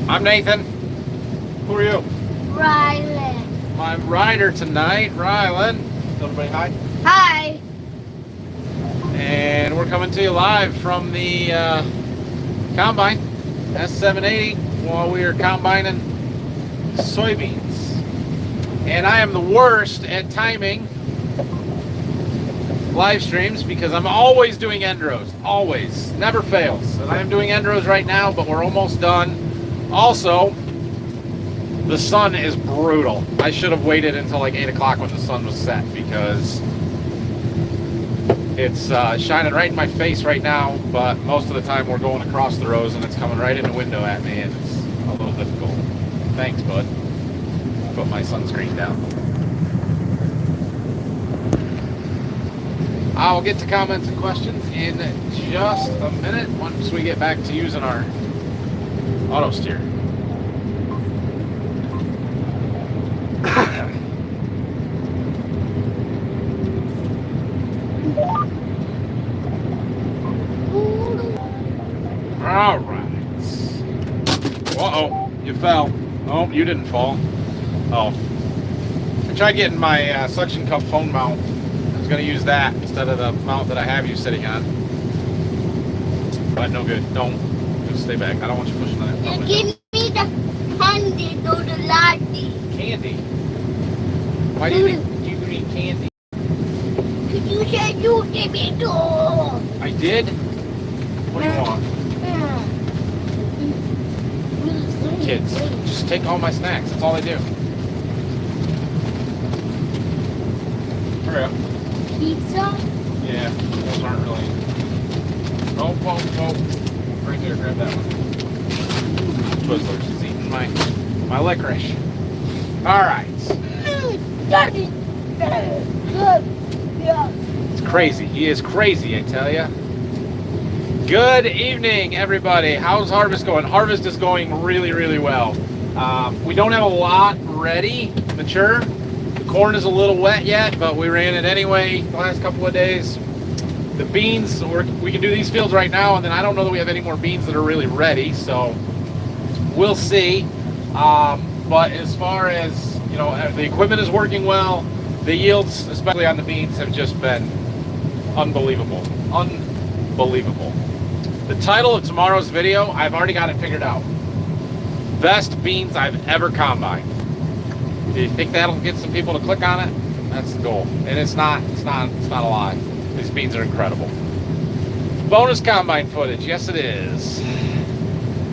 I'm Nathan. Who are you? Rylan. My rider tonight, Rylan. Everybody hi. Hi. And we're coming to you live from the combine, S780, while we are combining soybeans. And I am the worst at timing live streams because I'm always doing end rows. Always. Never fails. And I am doing end rows right now, but we're almost done. Also, the sun is brutal. I should have waited until like 8 o'clock when the sun was set because it's shining right in my face right now, but most of the time we're going across the rows and it's coming right in the window at me and it's a little difficult. Thanks, bud. Put my sunscreen down. I'll get to comments and questions in just a minute once we get back to using our auto steer. All right. Uh-oh, you fell. Oh, you didn't fall. Oh. I tried getting my suction cup phone mount. I was going to use that instead of the mount that I have you sitting on. But no good. Don't. Just stay back. I don't want you pushing that. Give me the candy to the latte. Candy? Why do you need candy? Because you said you give me two. I did? What do you want? Kids, just take all my snacks. That's all I do. Hurry up. Pizza? Yeah, those aren't really. Oh. Right there, grab that one. Twizzlers. She's eating my licorice. All right. It's crazy. He is crazy, I tell you. Good evening, everybody. How's harvest going? Harvest is going really, really well. We don't have a lot ready, mature. The corn is a little wet yet, but we ran it anyway the last couple of days. The beans, we can do these fields right now, and then I don't know that we have any more beans that are really ready, so we'll see. But as far as, you know, the equipment is working well. The yields, especially on the beans, have just been unbelievable. Unbelievable. The title of tomorrow's video, I've already got it figured out. Best beans I've ever combined. Do you think that'll get some people to click on it? That's the goal. And it's not a lie. These beans are incredible. Bonus combine footage, yes it is.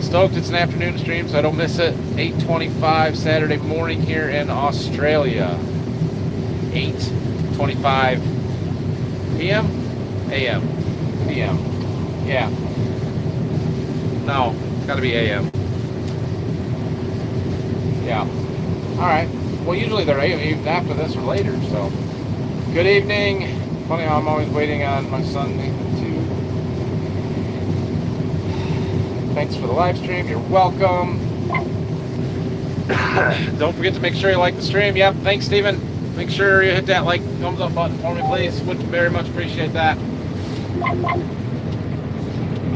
Stoked it's an afternoon stream so I don't miss it. 8:25 Saturday morning here in Australia. 8:25 p.m. a.m. p.m. Yeah. No, it's got to be a.m. Yeah. All right. Well, usually they're even after this or later. So, good evening. Funny how I'm always waiting on my son Nathan too. Thanks for the live stream. You're welcome. Don't forget to make sure you like the stream. Yep. Thanks, Steven. Make sure you hit that like, thumbs up button for me, please. Would very much appreciate that.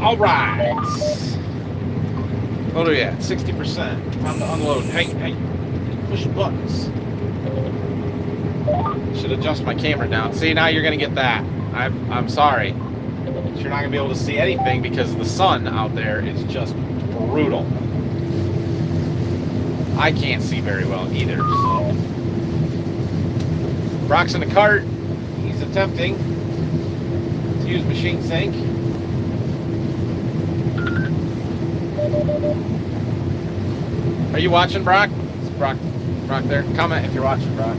All right. What are we at? 60%. Time to unload. Hey, push buttons. Should adjust my camera down. See, now you're gonna get that. I'm sorry. But you're not gonna be able to see anything because the sun out there is just brutal. I can't see very well either, so. Brock's in the cart. He's attempting to use machine sync. Are you watching, Brock? Is Brock there? Comment if you're watching, Brock.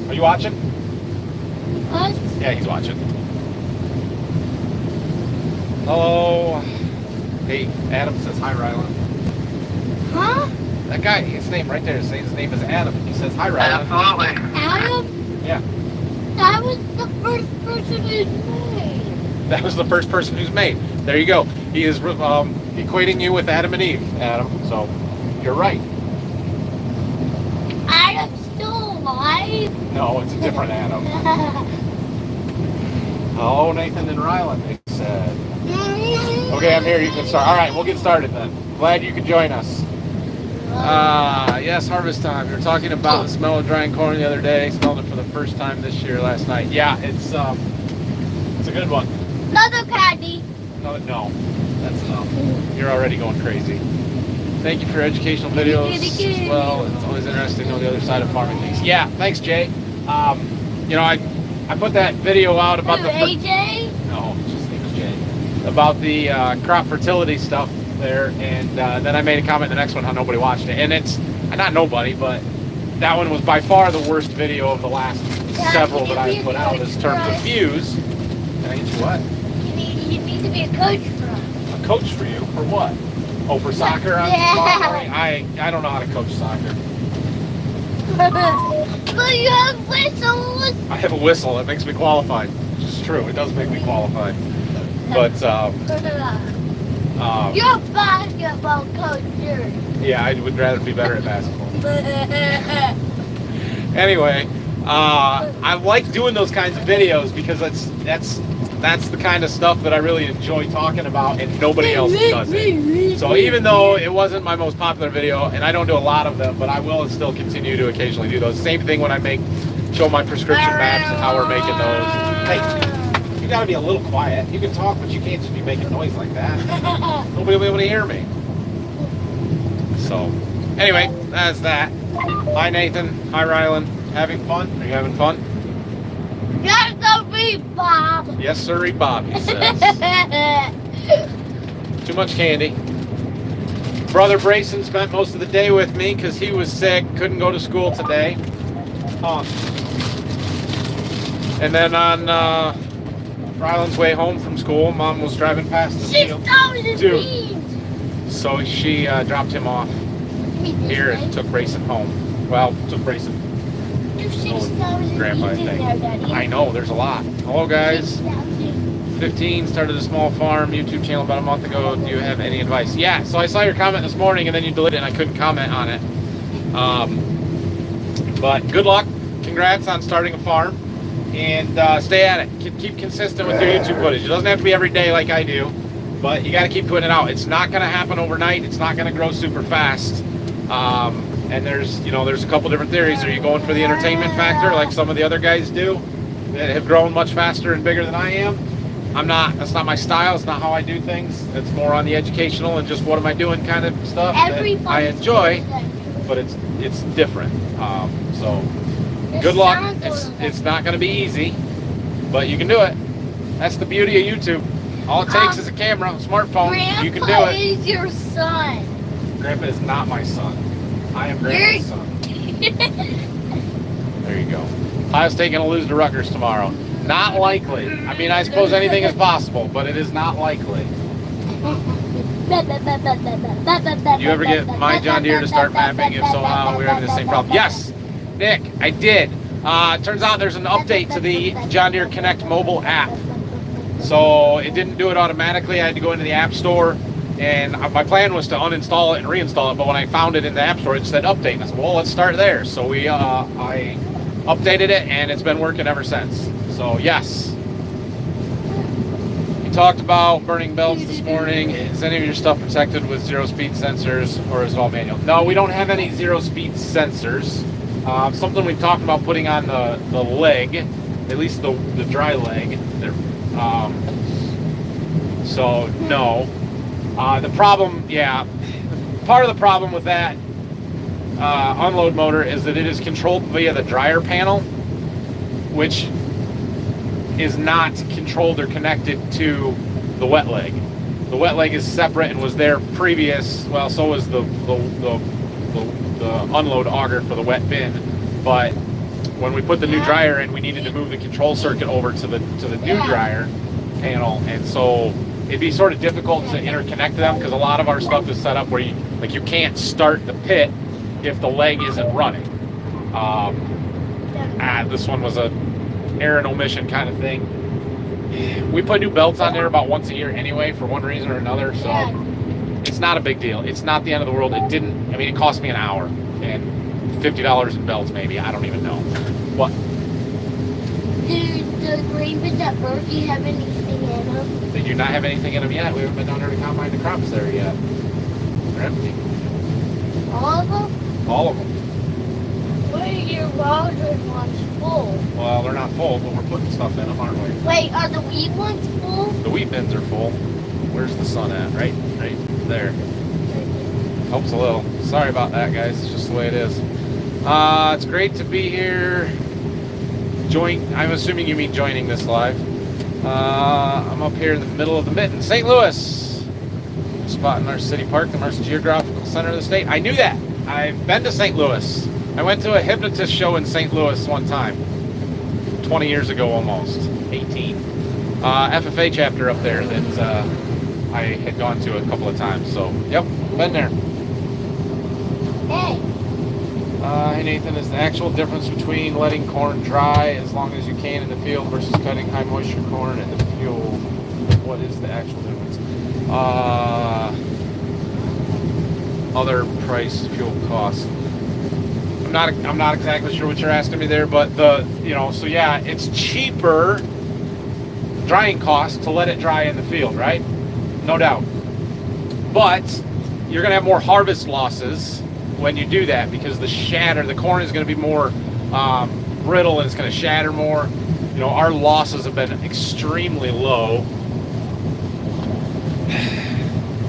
Are you watching? What? Yeah, he's watching. Hello. Hey, Adam says hi, Rylan. Huh? That guy, his name right there, his name is Adam. He says hi, Rylan. Absolutely. Adam? Yeah. That was the first person who's made. That was the first person who's made. There you go. He is equating you with Adam and Eve, Adam. So, you're right. Adam's still alive? No, it's a different Adam. Oh, Nathan and Rylan, they said. Okay, I'm here. You can start. All right, we'll get started then. Glad you could join us. Yes, harvest time. We were talking about the smell of drying corn the other day. Smelled it for the first time this year last night. Yeah, it's a good one. Another candy. No, that's enough. You're already going crazy. Thank you for your educational videos as well. It's always interesting to know the other side of farming things. Yeah, thanks, Jay. You know, I put that video out about the AJ? no, just name's Jay, about the crop fertility stuff there, and then I made a comment in the next one how nobody watched it, and it's not nobody, but that one was by far the worst video of the last several that I put out in terms of views. Can I get you what? You need to be a coach for us. A coach for you for what? Oh, for soccer? I don't know how to coach soccer. But you have whistles. I have a whistle. It makes me qualified. It's true. It does make me qualified. But you're a basketball coach, sure. yeah, I would rather be better at basketball. Anyway, I like doing those kinds of videos because that's the kind of stuff that I really enjoy talking about, and nobody else does it. So even though it wasn't my most popular video, and I don't do a lot of them, but I will still continue to occasionally do those. Same thing when I show my prescription maps and how we're making those. Hey, you gotta be a little quiet. You can talk, but you can't just be making noise like that. Nobody will be able to hear me. So, anyway, that's that. Hi, Nathan. Hi, Rylan. Having fun? Are you having fun? Yes, sir, Bob. Yes, sir, Bobby says. Too much candy. Brother Brayson spent most of the day with me because he was sick, couldn't go to school today. And then on Ryland's way home from school, Mom was driving past the field. 6,000 beans. So she dropped him off here and took Brayson home. Well, took Brayson. There's 6,000 Grandpa, I beans in think. there, Daddy. I know, there's a lot. Hello, guys. 6,000. 15, started a small farm YouTube channel about a month ago. Do you have any advice? Yeah, so I saw your comment this morning and then you deleted it and I couldn't comment on it. But good luck. Congrats on starting a farm. And stay at it. Keep consistent with your YouTube footage. It doesn't have to be every day like I do, but you got to keep putting it out. It's not going to happen overnight. It's not going to grow super fast. And there's a couple different theories. Are you going for the entertainment factor like some of the other guys do that have grown much faster and bigger than I am? I'm not. That's not my style. It's not how I do things. It's more on the educational and just what am I doing kind of stuff that I enjoy, but it's different. So good luck. It's not going to be easy, but you can do it. That's the beauty of YouTube. All it takes is a camera, a smartphone. You can do Grandpa it. is your son. Grandpa is not my son. I am Grandpa's son. There you go. Ohio State going to lose to Rutgers tomorrow. Not likely. I mean, I suppose anything is possible, but it is not likely. Did you ever get my John Deere to start mapping? If so, how? We're having the same problem. Yes, Nick, I did. Turns out there's an update to the John Deere Connect mobile app. So it didn't do it automatically. I had to go into the App Store, and my plan was to uninstall it and reinstall it, but when I found it in the App Store, it said update. And I said, well, let's start there. So I updated it, and it's been working ever since. So yes. You talked about burning belts this morning. Is any of your stuff protected with zero-speed sensors, or is it all manual? No, we don't have any zero-speed sensors. Something we've talked about putting on the leg, at least the dry leg. So no. The problem, part of the problem with that unload motor is that it is controlled via the dryer panel, which is not controlled or connected to the wet leg. The wet leg is separate and was there previous. Well, so was the unload auger for the wet bin. But when we put the new dryer in, we needed to move the control circuit over to the new dryer panel, and so it'd be sort of difficult to interconnect them because a lot of our stuff is set up where you can't start the pit if the leg isn't running. This one was a error and omission kind of thing. We put new belts on there about once a year anyway for one reason or another, so it's not a big deal. It's not the end of the world. It cost me an hour and $50 in belts maybe. I don't even know. What? the grain bins at Berkey have anything in them? They do not have anything in them yet. We haven't been down there to combine the crops there yet. They're empty. All of them? All of them. What are your Waldron ones full? Well, they're not full, but we're putting stuff in them, aren't we? Wait, are the wheat ones full? The wheat bins are full. Where's the sun at? Right there. Helps a little. Sorry about that, guys. It's just the way it is. It's great to be here. I'm assuming you mean joining this live. I'm up here in the middle of the mitten, St. Louis. Spot in our city park, the most geographical center of the state. I knew that. I've been to St. Louis. I went to a hypnotist show in St. Louis one time. 20 years ago almost. 18. FFA chapter up there that I had gone to a couple of times. So, yep, been there. Hey. Hey Nathan, is the actual difference between letting corn dry as long as you can in the field versus cutting high moisture corn in the field? What is the actual difference? Other price, fuel costs. I'm not exactly sure what you're asking me there, but so yeah, it's cheaper drying costs to let it dry in the field, right? No doubt. But you're gonna have more harvest losses when you do that because the corn is going to be more brittle and it's going to shatter more. Our losses have been extremely low.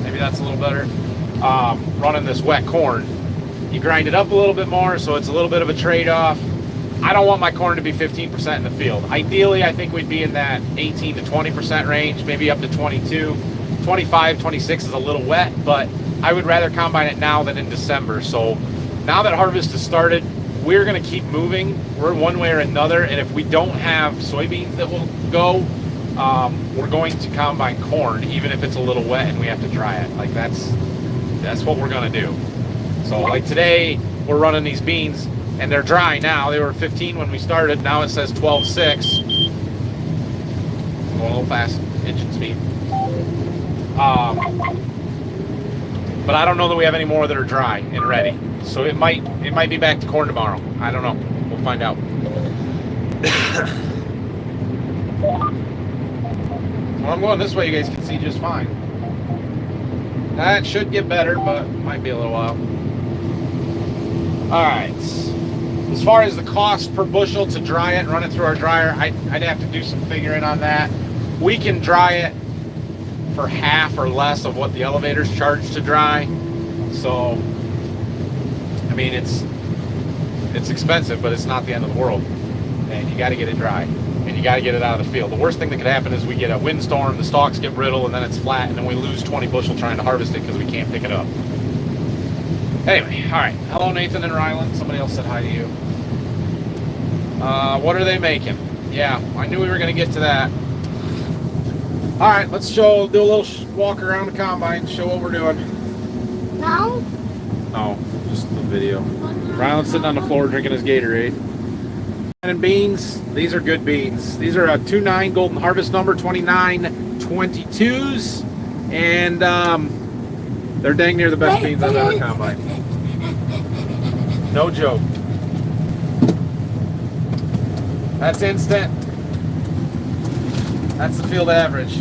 Maybe that's a little better. Running this wet corn, you grind it up a little bit more, so it's a little bit of a trade-off. I don't want my corn to be 15% in the field. Ideally, I think we'd be in that 18 to 20% range, maybe up to 22. 25, 26 is a little wet, but I would rather combine it now than in December. So now that harvest has started, we're going to keep moving. We're one way or another, and if we don't have soybeans that will go, we're going to combine corn, even if it's a little wet and we have to dry it. Like that's what we're going to do. So like today, we're running these beans, and they're dry now. They were 15 when we started. Now it says 12.6. Going a little fast, engine speed. But I don't know that we have any more that are dry and ready. So it might be back to corn tomorrow. I don't know. We'll find out. Well, I'm going this way. You guys can see just fine. That should get better, but might be a little while. All right. As far as the cost per bushel to dry it and run it through our dryer, I'd have to do some figuring on that. We can dry it for half or less of what the elevators charge to dry. So, I mean, it's expensive, but it's not the end of the world. And you got to get it dry, and you got to get it out of the field. The worst thing that could happen is we get a windstorm, the stalks get brittle, and then it's flat, and then we lose 20 bushel trying to harvest it because we can't pick it up. Anyway, all right. Hello, Nathan and Ryland. Somebody else said hi to you. What are they making? Yeah, I knew we were going to get to that. All right, let's do a little walk around the combine, show what we're doing. No? No, just the video. Ryland's sitting on the floor drinking his Gatorade. And beans, these are good beans. These are a 2.9 Golden Harvest number, 2922s, and they're dang near the best beans I've ever combined. No joke. That's instant. That's the field average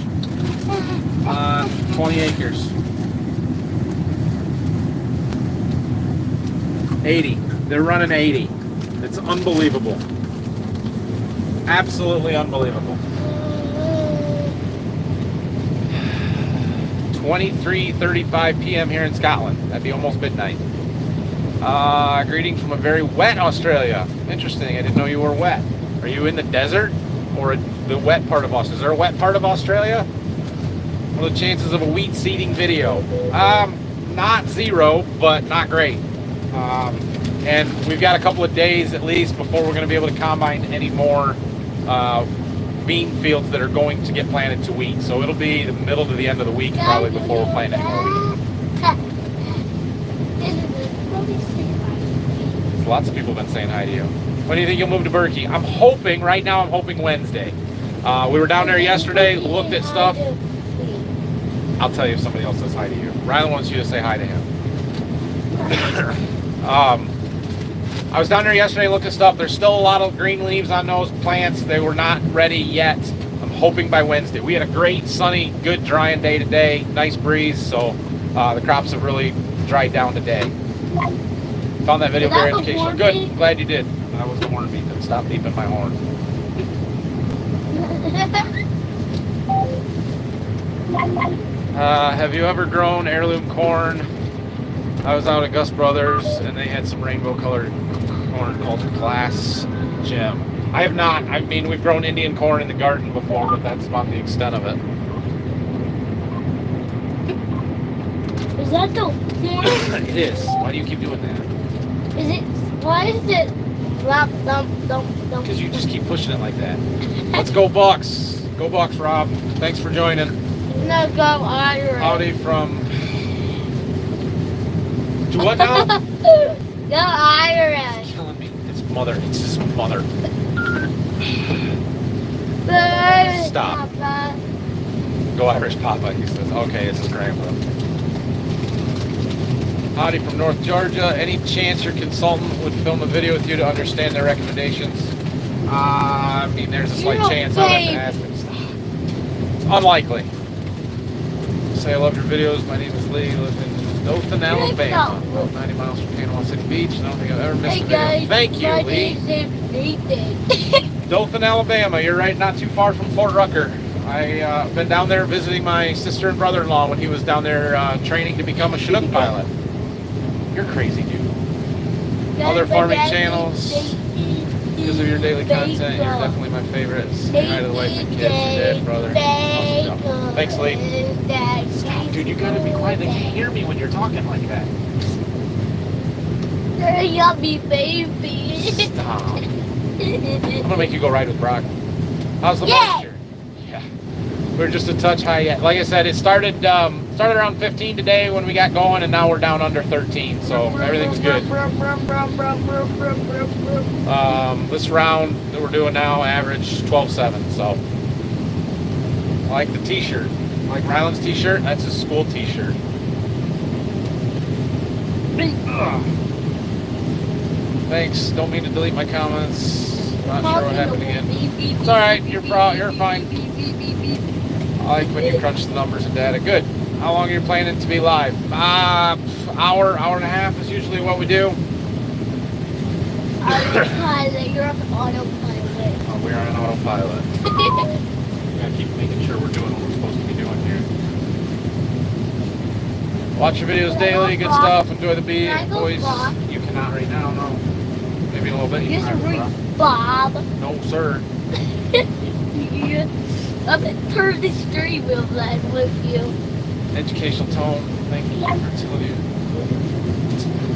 on 20 acres. 80. They're running 80. It's unbelievable. Absolutely unbelievable. 23:35 p.m. here in Scotland. That'd be almost midnight. Greetings from a very wet Australia. Interesting. I didn't know you were wet. Are you in the desert or the wet part of Australia? Is there a wet part of Australia? What are the chances of a wheat seeding video? Not zero, but not great. And we've got a couple of days at least before we're going to be able to combine any more bean fields that are going to get planted to wheat. So it'll be the middle to the end of the week probably before we're planting more wheat. Lots of people have been saying hi to you. When do you think you'll move to Berkey? I'm hoping Wednesday. We were down there yesterday, looked at stuff. I'll tell you if somebody else says hi to you. Rylan wants you to say hi to him. I was down there yesterday looking at stuff. There's still a lot of green leaves on those plants. They were not ready yet. I'm hoping by Wednesday. We had a great, sunny, good drying day today. Nice breeze, so the crops have really dried down today. Found that video very educational. Good. Glad you did. That was the horn beeping. Stop beeping my horn. Have you ever grown heirloom corn? I was out at Gus Brothers and they had some rainbow colored corn called Glass Gem. I have not. I mean, we've grown Indian corn in the garden before, but that's about the extent of it. Is that the horn? It is. Why do you keep doing that? Is it? Why is it? Flop, thump, thump, thump. Because you just keep pushing it like that. Let's go Bucks. Go Bucks, Rob. Thanks for joining. No, go Irish. Howdy from... To what now? Go Irish. Killing me. It's mother. It's his mother. Stop. Papa. Go Irish Papa, he says. Okay, it's his grandpa. Howdy from North Georgia. Any chance your consultant would film a video with you to understand their recommendations? I mean, there's a slight chance. I'll have to ask him. It's unlikely. Say I love your videos. My name is Lee. I live in Dothan, Alabama. About 90 miles from Panama City Beach. I don't think I've ever missed a video. Thank you, Lee. Dothan, Alabama. You're right, not too far from Fort Rucker. I've been down there visiting my sister and brother-in-law when he was down there training to become a Chinook pilot. You're crazy, dude. Other farming channels, because of your daily content, you're definitely my favorite. Say hi to the wife and kids, your dad, brother. Awesome job. Thanks, Lee. Stop, dude, you gotta be quiet. They can't hear me when you're talking like that. Yummy baby. Stop. I'm gonna make you go ride with Brock. How's the moisture? Yeah. We're just a touch high yet. Like I said, it started around 15 today when we got going, and now we're down under 13, so everything's good. This round that we're doing now, average 12.7, so. I like the t-shirt. I like Ryland's t-shirt. That's his school t-shirt. Thanks. Don't mean to delete my comments. Not sure what happened again. It's alright. You're fine. I like when you crunch the numbers and data. Good. How long are you planning to be live? Hour and a half is usually what we do. Autopilot. You're on autopilot. Oh, we're on autopilot. We gotta keep making sure we're doing what we're supposed to be doing here. Watch your videos daily. Good stuff. Enjoy the boys. You cannot right now, no. Maybe a little bit. You can read Bob. No, sir. I'm gonna turn the steering wheel then with you. Educational tone. Thank you for two of you.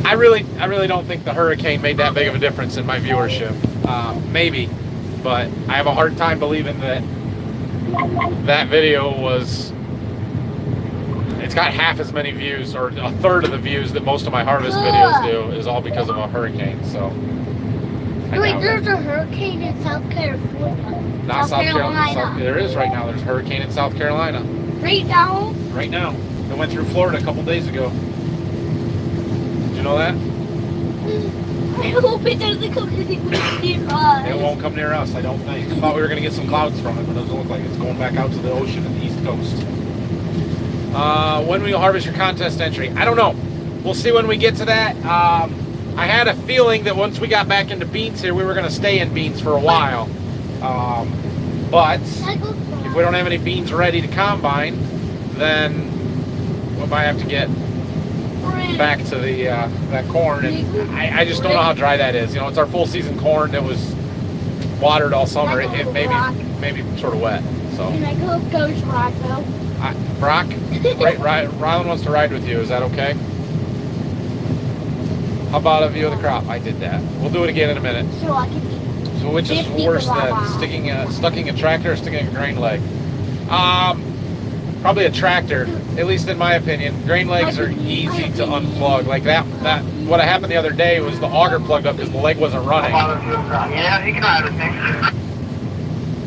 I really don't think the hurricane made that big of a difference in my viewership. Maybe, but I have a hard time believing that video was. It's got half as many views, or a third of the views that most of my harvest videos do, is all because of a hurricane. So. Wait, there's a hurricane in South Carolina. Not South Carolina. There is right now. There's a hurricane in South Carolina. Right now? Right now. It went through Florida a couple days ago. Did you know that? I hope it doesn't come near us. It won't come near us, I don't think. I thought we were going to get some clouds from it, but it doesn't look like it's going back out to the ocean and the East Coast. When will you harvest your contest entry? I don't know. We'll see when we get to that. I had a feeling that once we got back into beans here, we were going to stay in beans for a while. But if we don't have any beans ready to combine, then we might have to get back to the that corn. And I just don't know how dry that is. You know, it's our full season corn that was watered all summer. It may be sort of wet. So. Can I go Coach Brock though? Brock, Ryland wants to ride with you. Is that okay? How about a view of the crop? I did that. We'll do it again in a minute. So I can be. So which is worse than stucking a tractor or sticking a grain leg? Probably a tractor, at least in my opinion. Grain legs are easy to unplug. Like that what happened the other day was the auger plugged up because the leg wasn't running. Yeah, he can ride with me.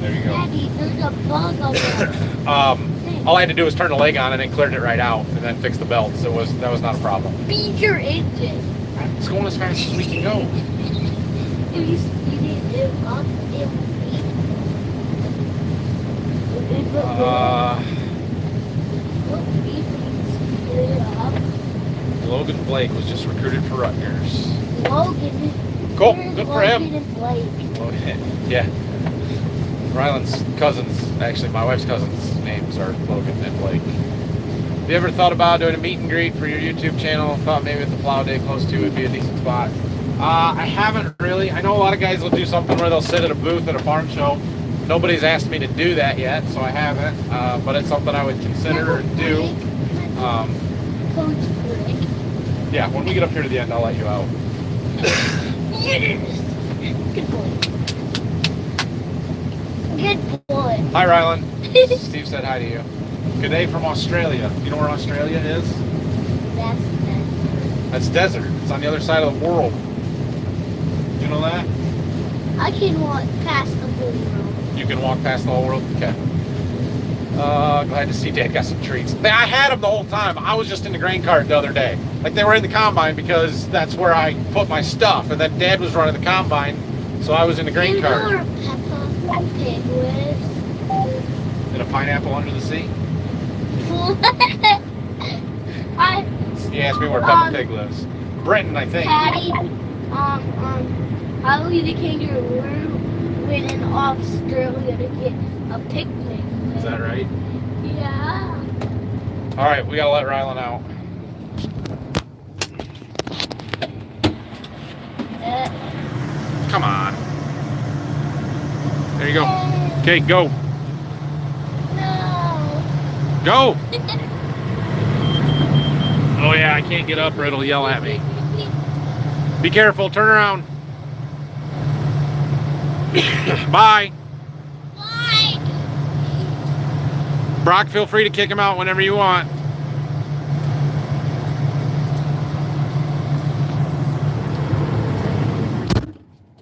There you go. Daddy, there's a bug on there. All I had to do was turn the leg on and it cleared it right out, and then fix the belt. So that was not a problem. Beat your engine. It's going as fast as we can go. If you speed it up, it will beep. What beep when you speed it up? Logan Blake was just recruited for Rutgers. Logan. Cool. Where's Good for him. Logan and Blake? Logan. Yeah. Ryland's cousins, actually my wife's cousins' names are Logan and Blake. Have you ever thought about doing a meet and greet for your YouTube channel? Thought maybe at the plow day close to would be a decent spot. I haven't really. I know a lot of guys will do something where they'll sit at a booth at a farm show. Nobody's asked me to do that yet, so I haven't. But it's something I would consider and do. Coach Blake. Yeah, when we get up here to the end, I'll let you out. Good boy. Good boy. Hi, Ryland. Steve said hi to you. Good day from Australia. You know where Australia is? That's that. That's desert. It's on the other side of the world. You know that? I can walk past the whole world. You can walk past the whole world? Okay. Glad to see Dad got some treats. I had them the whole time. I was just in the grain cart the other day. Like they were in the combine because that's where I put my stuff. And then Dad was running the combine, so I was in the grain cart. You know where Peppa Pig lives? In a pineapple under the sea? He asked me where Peppa Pig lives. Britain, I think. Patty, Holly the kangaroo went in Australia to get a picnic. Is that right? Yeah. All right, we gotta let Rylan out. Come on. There you go. Okay, go. No. Go. Oh yeah, I can't get up or it'll yell at me. Be careful, turn around. Bye. Bye. Brock, feel free to kick him out whenever you want.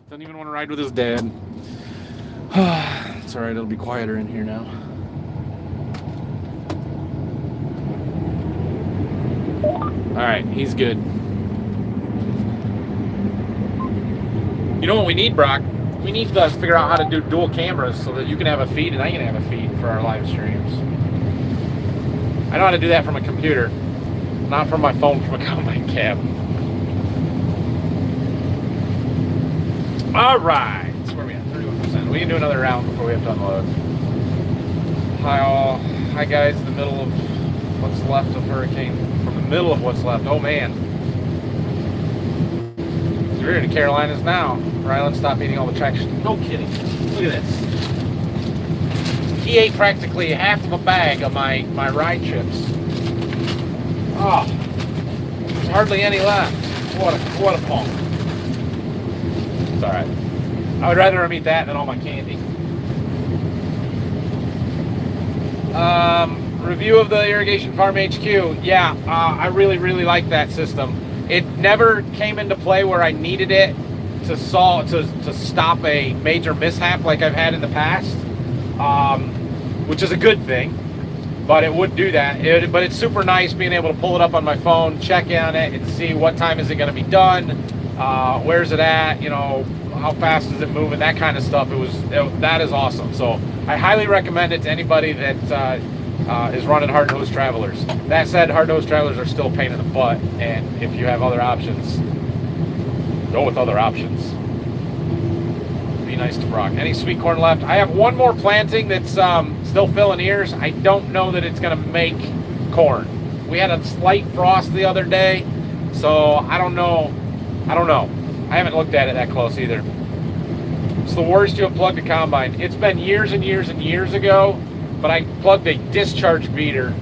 Doesn't even want to ride with his dad. It's alright, it'll be quieter in here now. Alright, he's good. You know what we need, Brock? We need to figure out how to do dual cameras so that you can have a feed and I can have a feed for our live streams. I know how to do that from a computer, not from my phone from a combine cab. Alright, so where are we at? 31%. We can do another round before we have to unload. Hi all. Hi guys, in the middle of what's left of hurricane. From the middle of what's left. Oh man. We're in the Carolinas now. Rylan, stop eating all the traction. No kidding. Look at this. He ate practically half of a bag of my rye chips. Oh, there's hardly any left. What a punk. It's all right. I would rather him eat that than all my candy. Review of the irrigation farm HQ. Yeah, I really like that system. It never came into play where I needed it to stop a major mishap like I've had in the past, which is a good thing. But it would do that. But it's super nice being able to pull it up on my phone, check on it, and see what time is it going to be done, where's it at, you know, how fast is it moving, that kind of stuff. That is awesome. So I highly recommend it to anybody that is running hard-nosed travelers. That said, hard-nosed travelers are still a pain in the butt, and if you have other options, go with other options. Be nice to Brock. Any sweet corn left? I have one more planting that's still filling ears. I don't know that it's going to make corn. We had a slight frost the other day, so I don't know. I haven't looked at it that close either. It's the worst you have plugged a combine. It's been years and years and years ago, but I plugged a discharge beater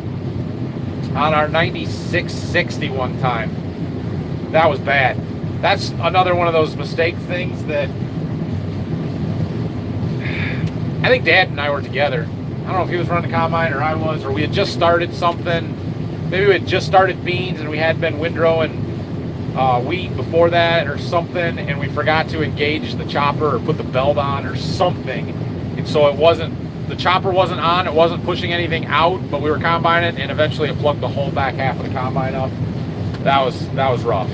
on our 9660 one time. That was bad. That's another one of those mistake things that I think Dad and I were together. I don't know if he was running the combine or I was, or we had just started something. Maybe we had just started beans and we had been windrowing wheat before that or something, and we forgot to engage the chopper or put the belt on or something. And so the chopper wasn't on, it wasn't pushing anything out, but we were combining, and eventually it plugged the whole back half of the combine up. That was rough.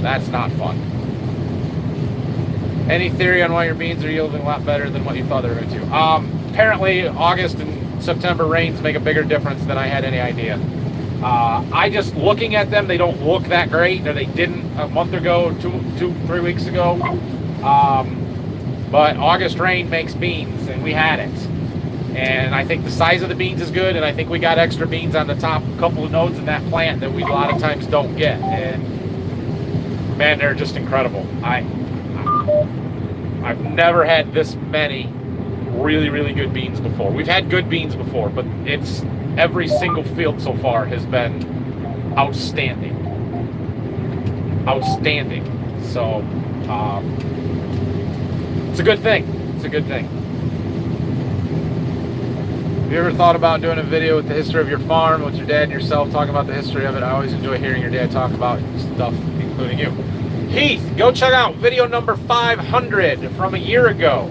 That's not fun. Any theory on why your beans are yielding a lot better than what you thought they were going to? Apparently, August and September rains make a bigger difference than I had any idea. I just, looking at them, they don't look that great, or they didn't a month ago, 3 weeks ago. But August rain makes beans, and we had it. And I think the size of the beans is good, and I think we got extra beans on the top couple of nodes in that plant that we a lot of times don't get. And man, they're just incredible. I've never had this many really, really good beans before. We've had good beans before, but it's every single field so far has been outstanding. Outstanding. So it's a good thing. It's a good thing. Have you ever thought about doing a video with the history of your farm, with your dad and yourself, talking about the history of it? I always enjoy hearing your dad talk about stuff, including you. Heath, go check out video number 500 from a year ago.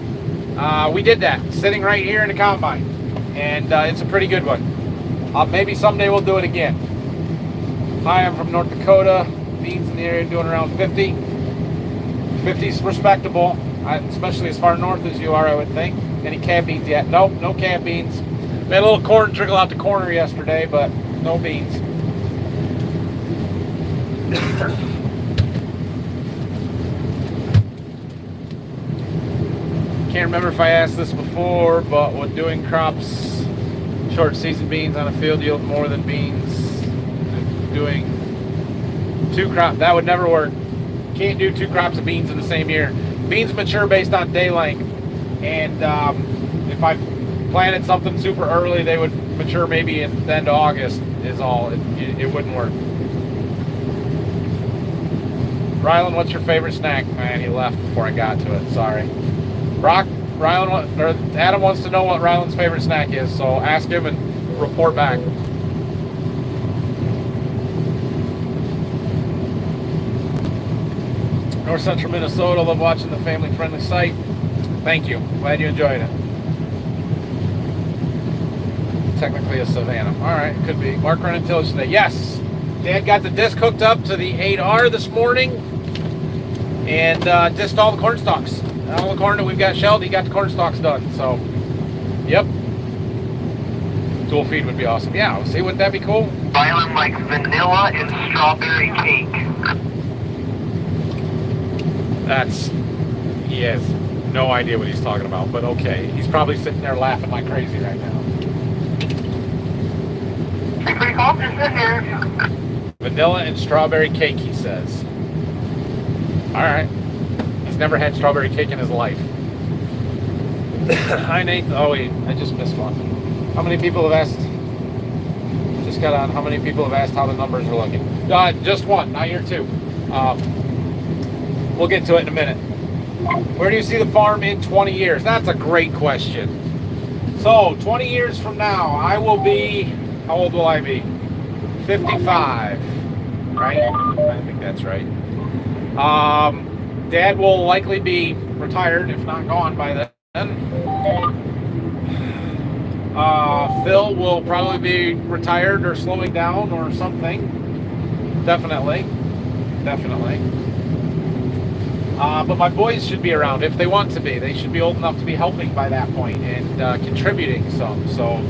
We did that, sitting right here in the combine. And it's a pretty good one. Maybe someday we'll do it again. Hi, I'm from North Dakota. Beans in the area doing around 50. 50's respectable, especially as far north as you are, I would think. Any cab beans yet? Nope, no cab beans. We had a little corn trickle out the corner yesterday, but no beans. Can't remember if I asked this before, but would doing crops, short season beans on a field yield more than beans doing 2 crops? That would never work. Can't do 2 crops of beans in the same year. Beans mature based on day length, and if I planted something super early, they would mature maybe in the end of August is all. It wouldn't work. Rylan, what's your favorite snack? Man, he left before I got to it. Sorry. Adam wants to know what Rylan's favorite snack is, so ask him and report back. North Central Minnesota, love watching the family-friendly site. Thank you. Glad you enjoyed it. Technically a Savannah. All right, could be. Mark running tillage today. Yes. Dad got the disc hooked up to the 8R this morning and disced all the corn stalks. All the corn that we've got shelled, he got the corn stalks done. So, yep. Dual feed would be awesome. Yeah, see, wouldn't that be cool? Rylan likes vanilla and strawberry cake. He has no idea what he's talking about, but okay. He's probably sitting there laughing like crazy right now. Pretty cool, just sit here. Vanilla and strawberry cake, he says. All right. He's never had strawberry cake in his life. Hi, Nate. Oh, wait, I just missed one. How many people have asked? Just got on. How many people have asked how the numbers are looking? Just one. Now you're 2. We'll get to it in a minute. Where do you see the farm in 20 years? That's a great question. So, 20 years from now, I will be, how old will I be? 55, right? I think that's right. Dad will likely be retired, if not gone by then. Phil will probably be retired or slowing down or something. Definitely. But my boys should be around if they want to be. They should be old enough to be helping by that point and contributing some. So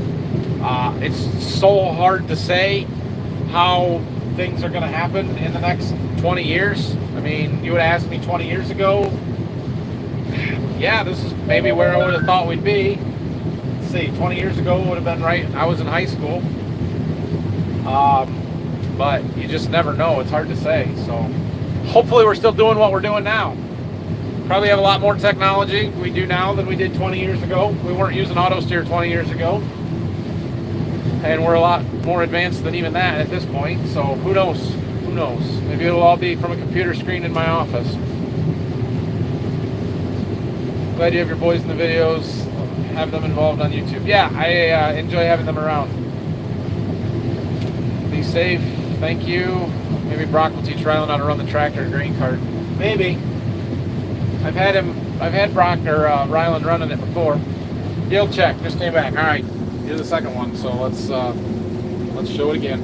it's so hard to say how things are going to happen in the next 20 years. I mean, you would ask me 20 years ago, yeah, this is maybe where I would have thought we'd be. Let's see, 20 years ago would have been right. I was in high school. But you just never know. It's hard to say. So hopefully we're still doing what we're doing now. Probably have a lot more technology we do now than we did 20 years ago. We weren't using auto steer 20 years ago. And we're a lot more advanced than even that at this point. So who knows? Who knows? Maybe it'll all be from a computer screen in my office. Glad you have your boys in the videos. Have them involved on YouTube. Yeah, I enjoy having them around. Be safe. Thank you. Maybe Brock will teach Rylan how to run the tractor and grain cart. Maybe. I've had Brock or Rylan running it before. Yield check. Just came back. All right. Here's the second one. So let's show it again.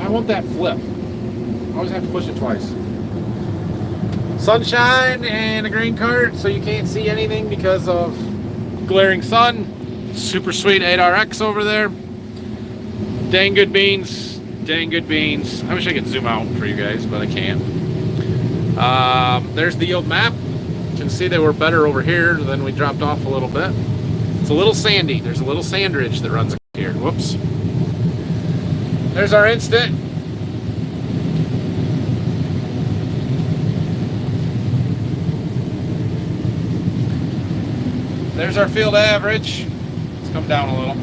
I want that flip. I always have to push it twice. Sunshine and a grain cart, so you can't see anything because of glaring sun. Super sweet 8RX over there. Dang good beans. Dang good beans. I wish I could zoom out for you guys, but I can't. There's the yield map. You can see they were better over here, then we dropped off a little bit. It's a little sandy. There's a little sand ridge that runs here. Whoops. There's our instant. There's our field average. Let's come down a little.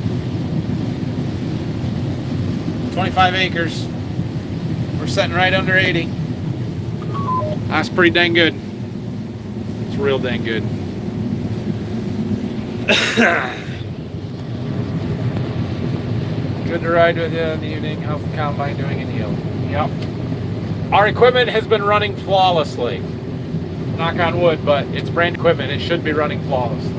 25 acres. We're sitting right under 80. That's pretty dang good. It's real dang good. Good to ride with you in the evening. How's the combine doing in yield? Yep. Our equipment has been running flawlessly. Knock on wood, but it's brand equipment. It should be running flawlessly.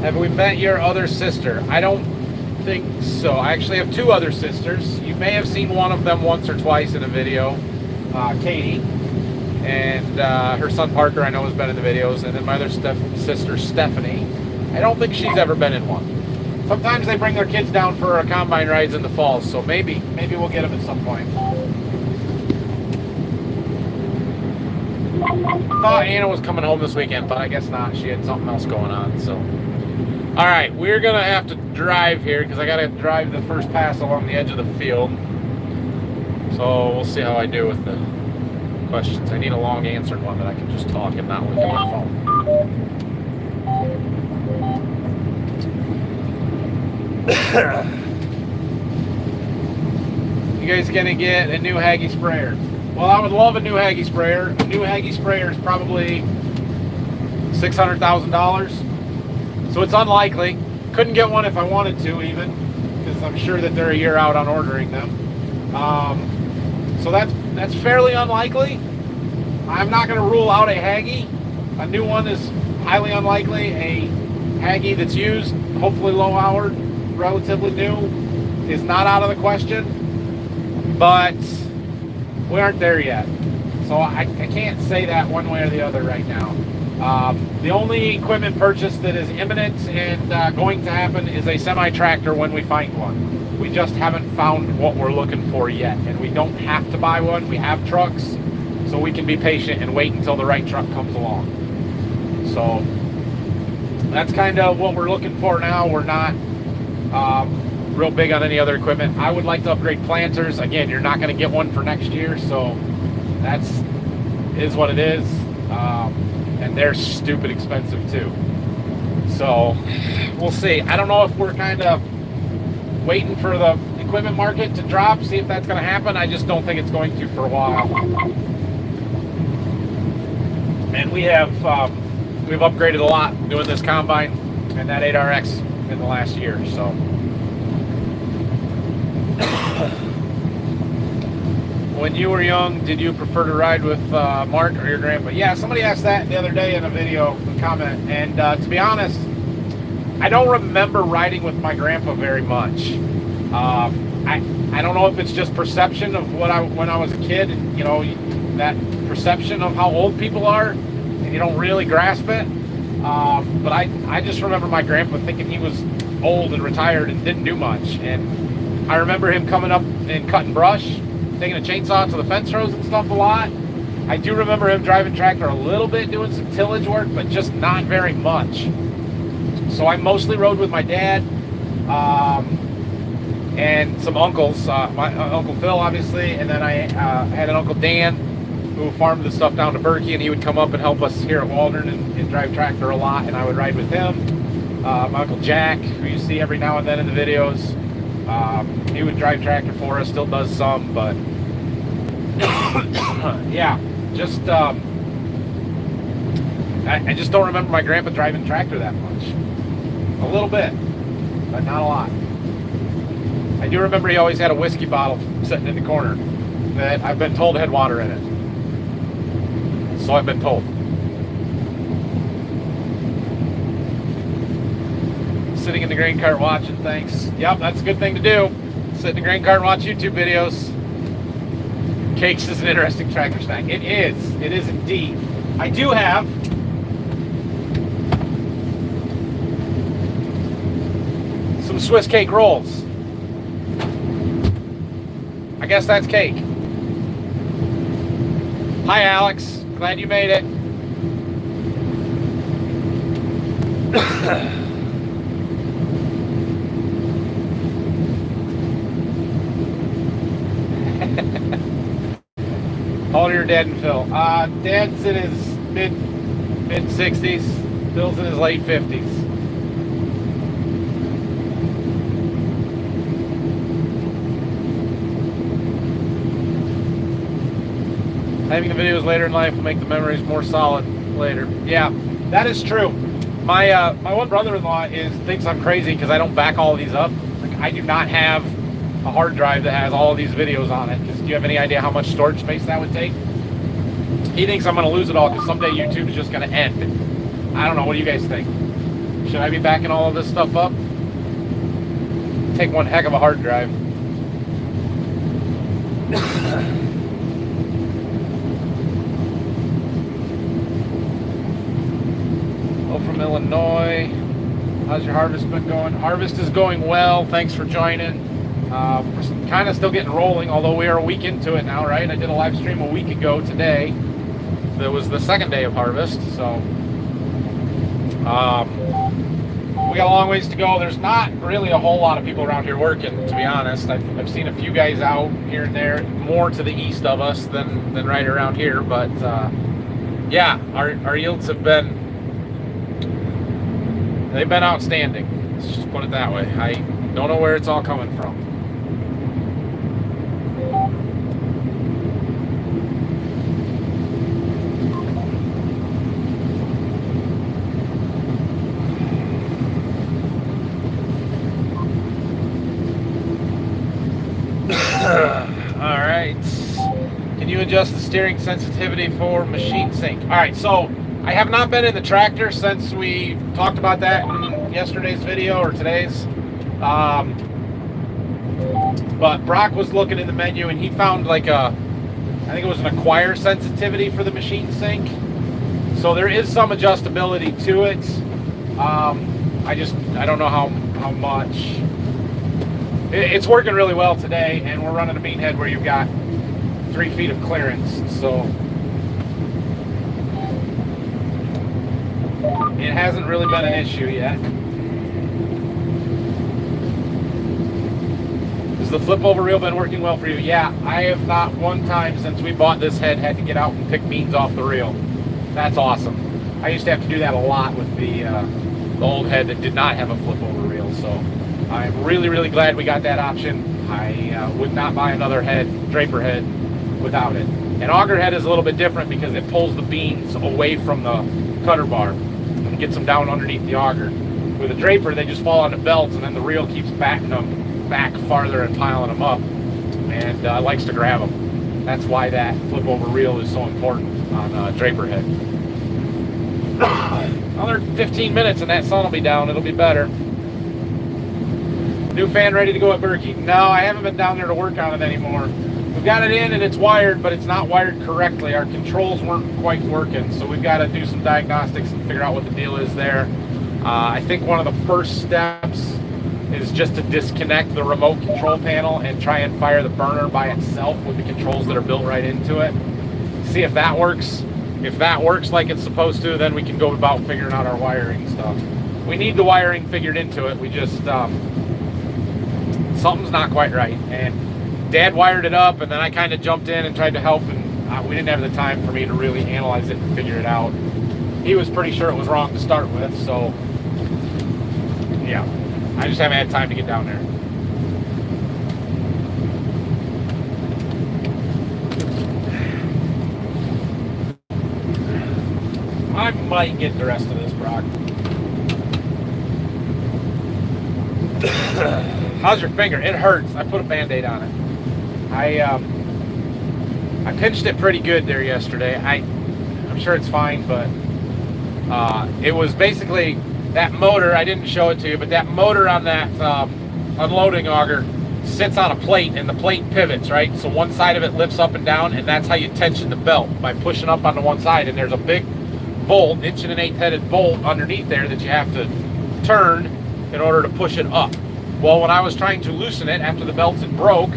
Have we met your other sister? I don't think so. I actually have two other sisters. You may have seen one of them once or twice in a video. Katie. And her son Parker, I know, has been in the videos. And then my other sister, Stephanie. I don't think she's ever been in one. Sometimes they bring their kids down for combine rides in the fall, so maybe we'll get them at some point. I thought Anna was coming home this weekend, but I guess not. She had something else going on, so. All right, we're gonna have to drive here because I gotta drive the first pass along the edge of the field. So we'll see how I do with the questions. I need a long answered one that I can just talk and not look at my phone. You guys gonna get a new Haggy sprayer? Well, I would love a new Haggy sprayer. A new Haggy sprayer is probably $600,000. So it's unlikely. Couldn't get one if I wanted to, even, because I'm sure that they're a year out on ordering them. So that's fairly unlikely. I'm not going to rule out a Haggy. A new one is highly unlikely. A Haggy that's used, hopefully low hour, relatively new, is not out of the question. But we aren't there yet. So I can't say that one way or the other right now. The only equipment purchase that is imminent and going to happen is a semi-tractor when we find one. We just haven't found what we're looking for yet, and we don't have to buy one. We have trucks, so we can be patient and wait until the right truck comes along. So that's kind of what we're looking for now. We're not real big on any other equipment. I would like to upgrade planters. Again, you're not going to get one for next year, so is what it is. And they're stupid expensive too. So we'll see. I don't know if we're kind of waiting for the equipment market to drop, see if that's going to happen. I just don't think it's going to for a while. And we've upgraded a lot doing this combine and that 8RX in the last year. So when you were young, did you prefer to ride with Mark or your grandpa? Yeah, somebody asked that the other day in a video comment, and to be honest, I don't remember riding with my grandpa very much. I don't know if it's just perception of when I was a kid, you know, that perception of how old people are, and you don't really grasp it. But I just remember my grandpa thinking he was old and retired and didn't do much. And I remember him coming up and cutting brush, taking a chainsaw to the fence rows and stuff a lot. I do remember him driving tractor a little bit, doing some tillage work, but just not very much. So I mostly rode with my dad and some uncles, my Uncle Phil, obviously, and then I had an Uncle Dan who farmed the stuff down to Berkey, and he would come up and help us here at Waldron and drive tractor a lot, and I would ride with him. My Uncle Jack, who you see every now and then in the videos, he would drive tractor for us, still does some, but yeah, just I just don't remember my grandpa driving tractor that much. A little bit, but not a lot. I do remember he always had a whiskey bottle sitting in the corner that I've been told had water in it. So I've been told. Sitting in the grain cart watching, thanks. Yep, that's a good thing to do. Sit in the grain cart and watch YouTube videos. Cakes is an interesting tractor snack. It is. It is indeed. I do have some Swiss cake rolls. I guess that's cake. Hi, Alex. Glad you made it. How old are your dad and Phil? Dad's in his mid 60s. Phil's in his late 50s. Having the videos later in life will make the memories more solid later. Yeah, that is true. My one brother-in-law thinks I'm crazy because I don't back all of these up. Like, I do not have a hard drive that has all of these videos on it. Because do you have any idea how much storage space that would take? He thinks I'm going to lose it all because someday YouTube is just going to end. I don't know. What do you guys think? Should I be backing all of this stuff up? Take one heck of a hard drive. From Illinois. How's your harvest been going? Harvest is going well. Thanks for joining. We're kind of still getting rolling, although we are a week into it now, right? I did a live stream a week ago today. That was the second day of harvest, so we got a long ways to go. There's not really a whole lot of people around here working, to be honest. I've seen a few guys out here and there, more to the east of us than right around here, but yeah, our yields have been they've been outstanding. Let's just put it that way. I don't know where it's all coming from. All right. Can you adjust the steering sensitivity for machine sync? All right, so I have not been in the tractor since we talked about that in yesterday's video or today's. But Brock was looking in the menu and he found like I think it was an acquire sensitivity for the machine sync. So there is some adjustability to it. I don't know how much. It's working really well today, and we're running a bean head where you've got 3 feet of clearance. So it hasn't really been an issue yet. Has the flip over reel been working well for you? Yeah, I have not one time since we bought this head had to get out and pick beans off the reel. That's awesome. I used to have to do that a lot with the old head that did not have a flip over reel. So I'm really, really glad we got that option. I would not buy another head, draper head, without it. An auger head is a little bit different because it pulls the beans away from the cutter bar and gets them down underneath the auger. With a draper, they just fall on the belts, and then the reel keeps batting them back farther and piling them up, and likes to grab them. That's why that flip over reel is so important on a draper head. Another 15 minutes and that sun will be down. It'll be better. New fan ready to go at Berkey? No, I haven't been down there to work on it anymore. We've got it in and it's wired, but it's not wired correctly. Our controls weren't quite working, so we've got to do some diagnostics and figure out what the deal is there. I think one of the first steps is just to disconnect the remote control panel and try and fire the burner by itself with the controls that are built right into it. See if that works. If that works like it's supposed to, then we can go about figuring out our wiring stuff. We need the wiring figured into it. We just, something's not quite right. And Dad wired it up, and then I kind of jumped in and tried to help, and we didn't have the time for me to really analyze it and figure it out. He was pretty sure it was wrong to start with, so yeah. I just haven't had time to get down there. I might get the rest of this, Brock. How's your finger? It hurts. I put a Band-Aid on it. I pinched it pretty good there yesterday. I'm sure it's fine, but it was basically that motor. I didn't show it to you, but that motor on that unloading auger sits on a plate, and the plate pivots, right? So one side of it lifts up and down, and that's how you tension the belt, by pushing up on the one side. And there's a big bolt, 1.1/8" headed bolt underneath there that you have to turn in order to push it up. Well, when I was trying to loosen it after the belt had broke,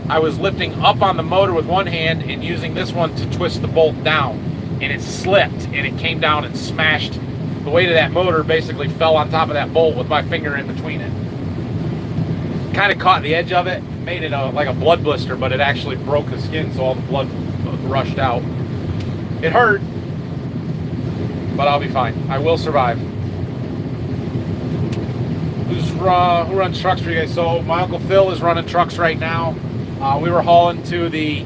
I was lifting up on the motor with one hand and using this one to twist the bolt down, and it slipped and it came down and smashed. The weight of that motor basically fell on top of that bolt with my finger in between it. Kind of caught the edge of it, made it like a blood blister, but it actually broke the skin, so all the blood rushed out. It hurt, but I'll be fine. I will survive. Who runs trucks for you guys? So my Uncle Phil is running trucks right now. We were hauling to the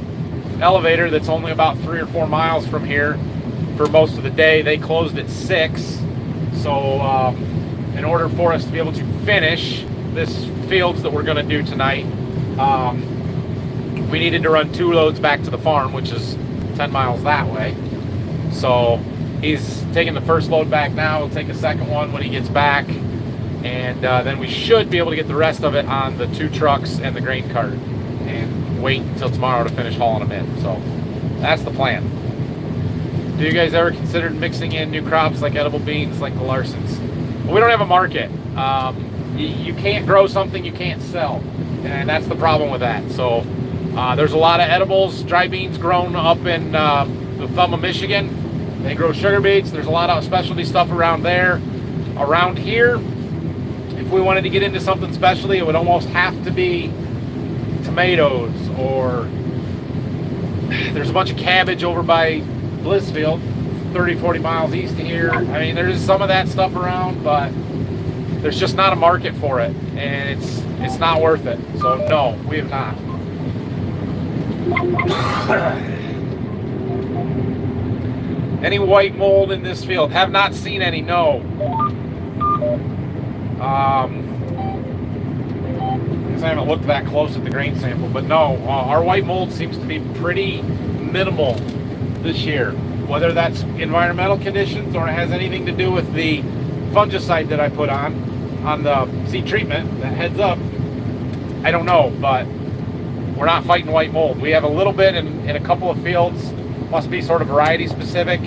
elevator that's only about 3 or 4 miles from here for most of the day. They closed at 6. So in order for us to be able to finish this fields that we're going to do tonight, we needed to run 2 loads back to the farm, which is 10 miles that way. So he's taking the first load back now. He'll take a second one when he gets back, and then we should be able to get the rest of it on the 2 trucks and the grain cart and wait until tomorrow to finish hauling them in. So that's the plan. Do you guys ever consider mixing in new crops like edible beans like the Larsons? Well, we don't have a market. You can't grow something you can't sell, and that's the problem with that. So there's a lot of edibles, dry beans grown up in the thumb of Michigan. They grow sugar beets. There's a lot of specialty stuff around there. Around here, if we wanted to get into something specialty, it would almost have to be tomatoes, or there's a bunch of cabbage over by Blissfield, 30-40 miles east of here. I mean, there's some of that stuff around, but there's just not a market for it, and it's not worth it. So no, we have not. Any white mold in this field? Have not seen any, no. I guess I haven't looked that close at the grain sample, but no, our white mold seems to be pretty minimal this year. Whether that's environmental conditions or it has anything to do with the fungicide that I put on the seed treatment that heads up, I don't know, but we're not fighting white mold. We have a little bit in a couple of fields, must be sort of variety specific,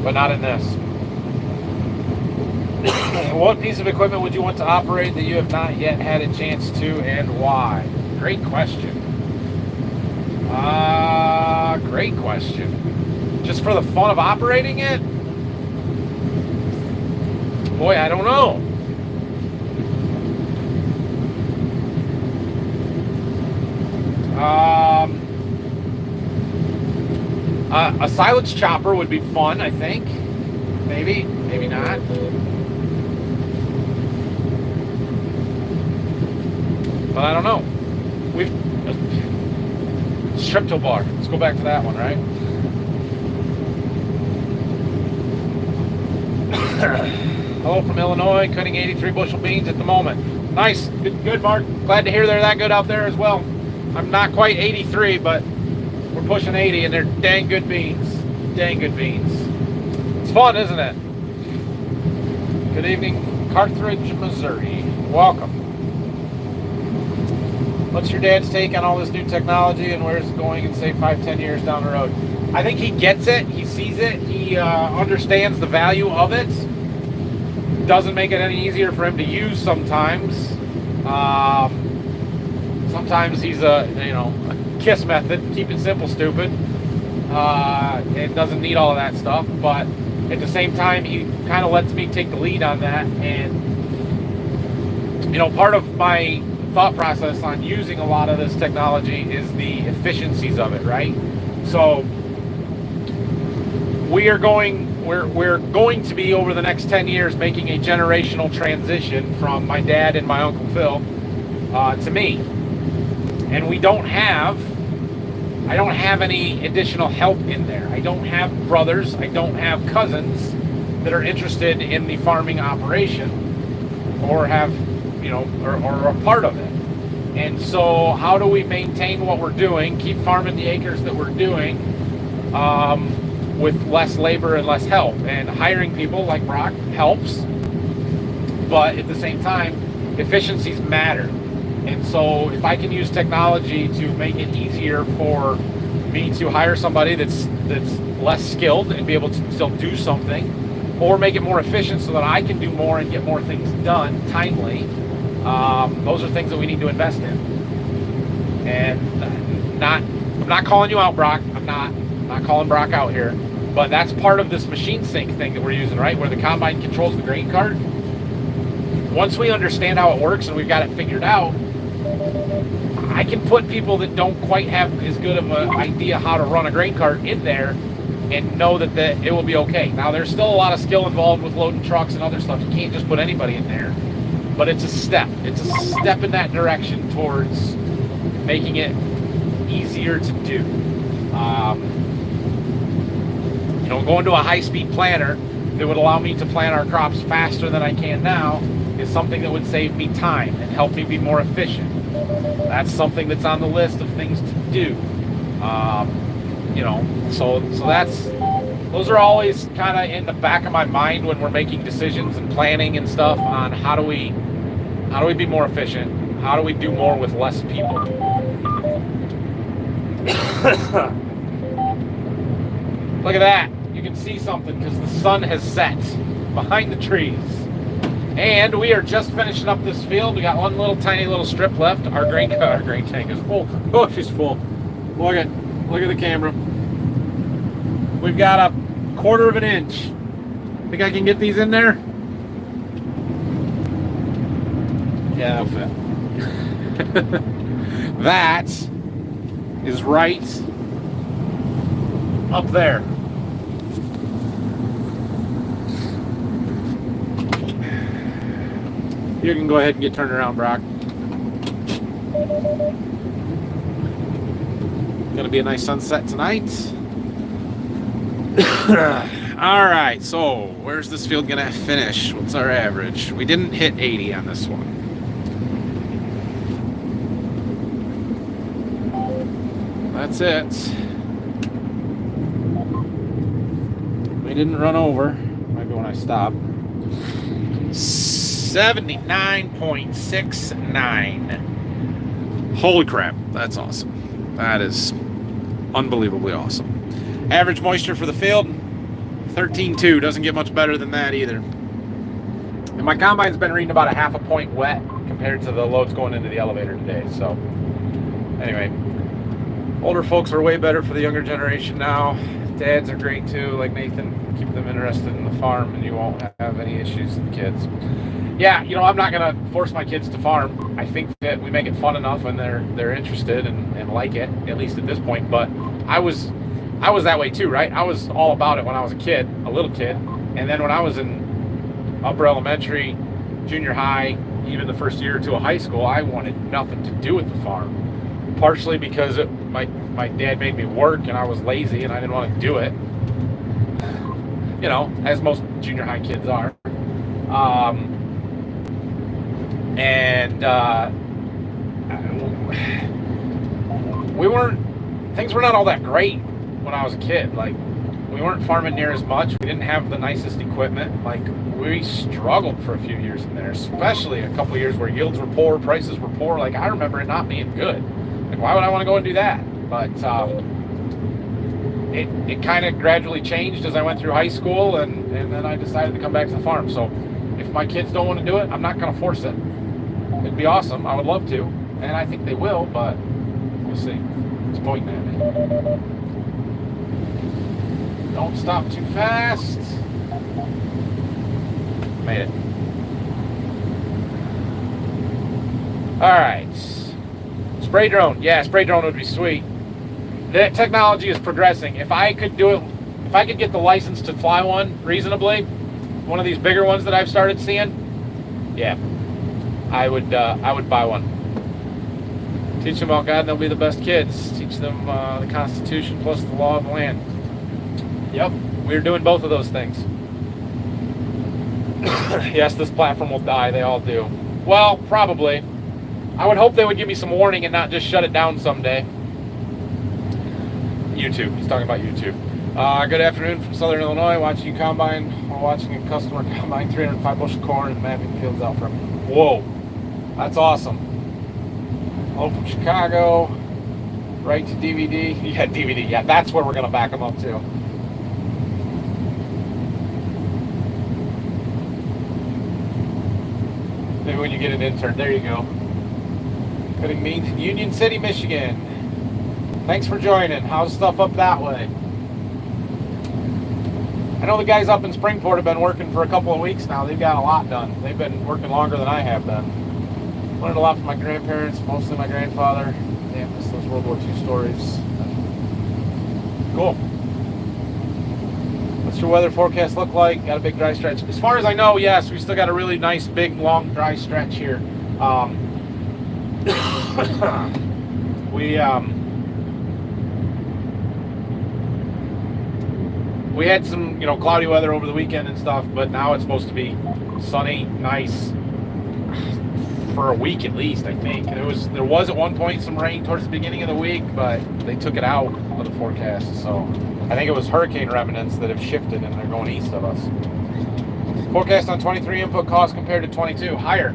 but not in this. What piece of equipment would you want to operate that you have not yet had a chance to, and why? Great question. Great question. Just for the fun of operating it? Boy, I don't know. A silage chopper would be fun, I think. Maybe, maybe not. But I don't know. Strepto bar. Let's go back to that one, right? Hello from Illinois, cutting 83 bushel beans at the moment. Nice, good, Mark. Glad to hear they're that good out there as well. I'm not quite 83, but we're pushing 80, and they're dang good beans. Dang good beans. It's fun, isn't it? Good evening from Carthage, Missouri. Welcome. What's your dad's take on all this new technology, and where's it going in, say, 5-10 years down the road? I think he gets it. He sees it. He understands the value of it. Doesn't make it any easier for him to use sometimes. Sometimes he's a KISS method, keep it simple, stupid. It doesn't need all of that stuff, but at the same time, he kind of lets me take the lead on that. And part of my thought process on using a lot of this technology is the efficiencies of it, right? So we're going to be, over the next 10 years, making a generational transition from my dad and my Uncle Phil to me. And I don't have any additional help in there. I don't have brothers, I don't have cousins that are interested in the farming operation or have, or are a part of it. And so how do we maintain what we're doing, keep farming the acres that we're doing, with less labor and less help? And hiring people like Brock helps, but at the same time, efficiencies matter. And so if I can use technology to make it easier for me to hire somebody that's less skilled and be able to still do something, or make it more efficient so that I can do more and get more things done timely, those are things that we need to invest in. And I'm not calling you out, Brock. I'm not calling Brock out here, but that's part of this machine sync thing that we're using, right? Where the combine controls the grain cart. Once we understand how it works and we've got it figured out, I can put people that don't quite have as good of an idea how to run a grain cart in there and know that it will be okay. Now, there's still a lot of skill involved with loading trucks and other stuff. You can't just put anybody in there, but it's a step. It's a step in that direction towards making it easier to do. Going to a high-speed planter that would allow me to plant our crops faster than I can now is something that would save me time and help me be more efficient. That's something that's on the list of things to do. So those are always kind of in the back of my mind when we're making decisions and planning and stuff on how do we be more efficient? How do we do more with less people? Look at that. You can see something because the sun has set behind the trees. And we are just finishing up this field. We got one tiny little strip left. Our grain tank is full. Oh, she's full. Look at the camera. We've got a 1/4 of an inch. Think I can get these in there? Yeah, that'll fit. That is right up there. You can go ahead and get turned around, Brock. Gonna be a nice sunset tonight. All right, so where's this field gonna finish? What's our average? We didn't hit 80 on this one. That's it. We didn't run over. Maybe when I stop. 79.69. Holy crap, that's awesome. That is unbelievably awesome. Average moisture for the field, 13.2. Doesn't get much better than that either. And my combine's been reading about a 1/2 point wet compared to the loads going into the elevator today. So anyway, older folks are way better for the younger generation now. Dads are great too, like Nathan. Keep them interested in the farm and you won't have any issues with the kids. Yeah, I'm not going to force my kids to farm. I think that we make it fun enough when they're interested and like it, at least at this point. But I was that way too, right? I was all about it when I was a little kid. And then when I was in upper elementary, junior high, even the first year or two of high school, I wanted nothing to do with the farm. Partially because my dad made me work and I was lazy and I didn't want to do it. As most junior high kids are. Things were not all that great when I was a kid. Like, we weren't farming near as much. We didn't have the nicest equipment. Like, we struggled for a few years in there, especially a couple of years where yields were poor, prices were poor. Like, I remember it not being good. Like, why would I want to go and do that? But it kind of gradually changed as I went through high school, and then I decided to come back to the farm. So if my kids don't want to do it, I'm not going to force it. It'd be awesome. I would love to, and I think they will, but we'll see. It's pointing at me. Don't stop too fast. Made it. All right. Spray drone. Yeah, spray drone would be sweet. The technology is progressing. If I could get the license to fly one reasonably, one of these bigger ones that I've started seeing, yeah, I would buy one. Teach them about God and they'll be the best kids. Teach them the Constitution plus the law of the land. Yep, we're doing both of those things. Yes, this platform will die. They all do. Well, probably. I would hope they would give me some warning and not just shut it down someday. YouTube. He's talking about YouTube. Good afternoon from Southern Illinois. Watching you combine. While watching a customer combine 305 bushel corn and mapping fields out from. Whoa. That's awesome. Hello from Chicago. Right to DVD. Yeah, DVD. Yeah, that's where we're going to back them up to. Maybe when you get an intern. There you go. Cutting means in Union City, Michigan. Thanks for joining. How's stuff up that way? I know the guys up in Springport have been working for a couple of weeks now. They've got a lot done. They've been working longer than I have been. Learned a lot from my grandparents, mostly my grandfather. Damn, miss those World War II stories. Cool. What's your weather forecast look like? Got a big dry stretch. As far as I know, yes, we still got a really nice, big, long, dry stretch here. We had some, cloudy weather over the weekend and stuff, but now it's supposed to be sunny, nice for a week at least. I think there was at one point some rain towards the beginning of the week, but they took it out of the forecast. So I think it was hurricane remnants that have shifted and they're going east of us. Forecast on 23 input costs compared to 22, higher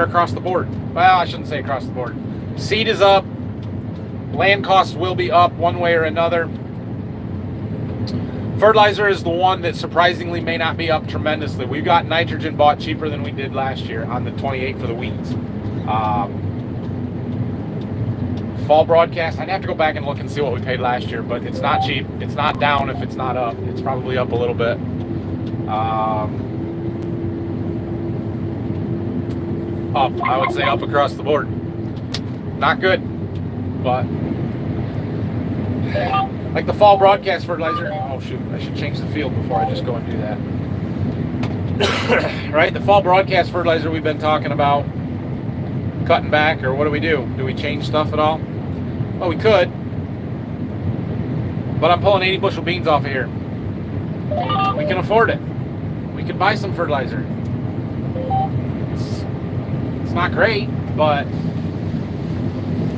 across the board. Well, I shouldn't say across the board. Seed is up. Land costs will be up one way or another. Fertilizer is the one that surprisingly may not be up tremendously. We've got nitrogen bought cheaper than we did last year on the 28 for the weeds. Fall broadcast, I'd have to go back and look and see what we paid last year, but it's not cheap. It's not down if it's not up. It's probably up a little bit. Up, I would say up across the board. Not good, but like the fall broadcast fertilizer. Oh shoot, I should change the field before I just go and do that. Right, the fall broadcast fertilizer we've been talking about cutting back, or what do? Do we change stuff at all? Well, we could, but I'm pulling 80 bushel beans off of here. We can afford it. We could buy some fertilizer. It's not great, but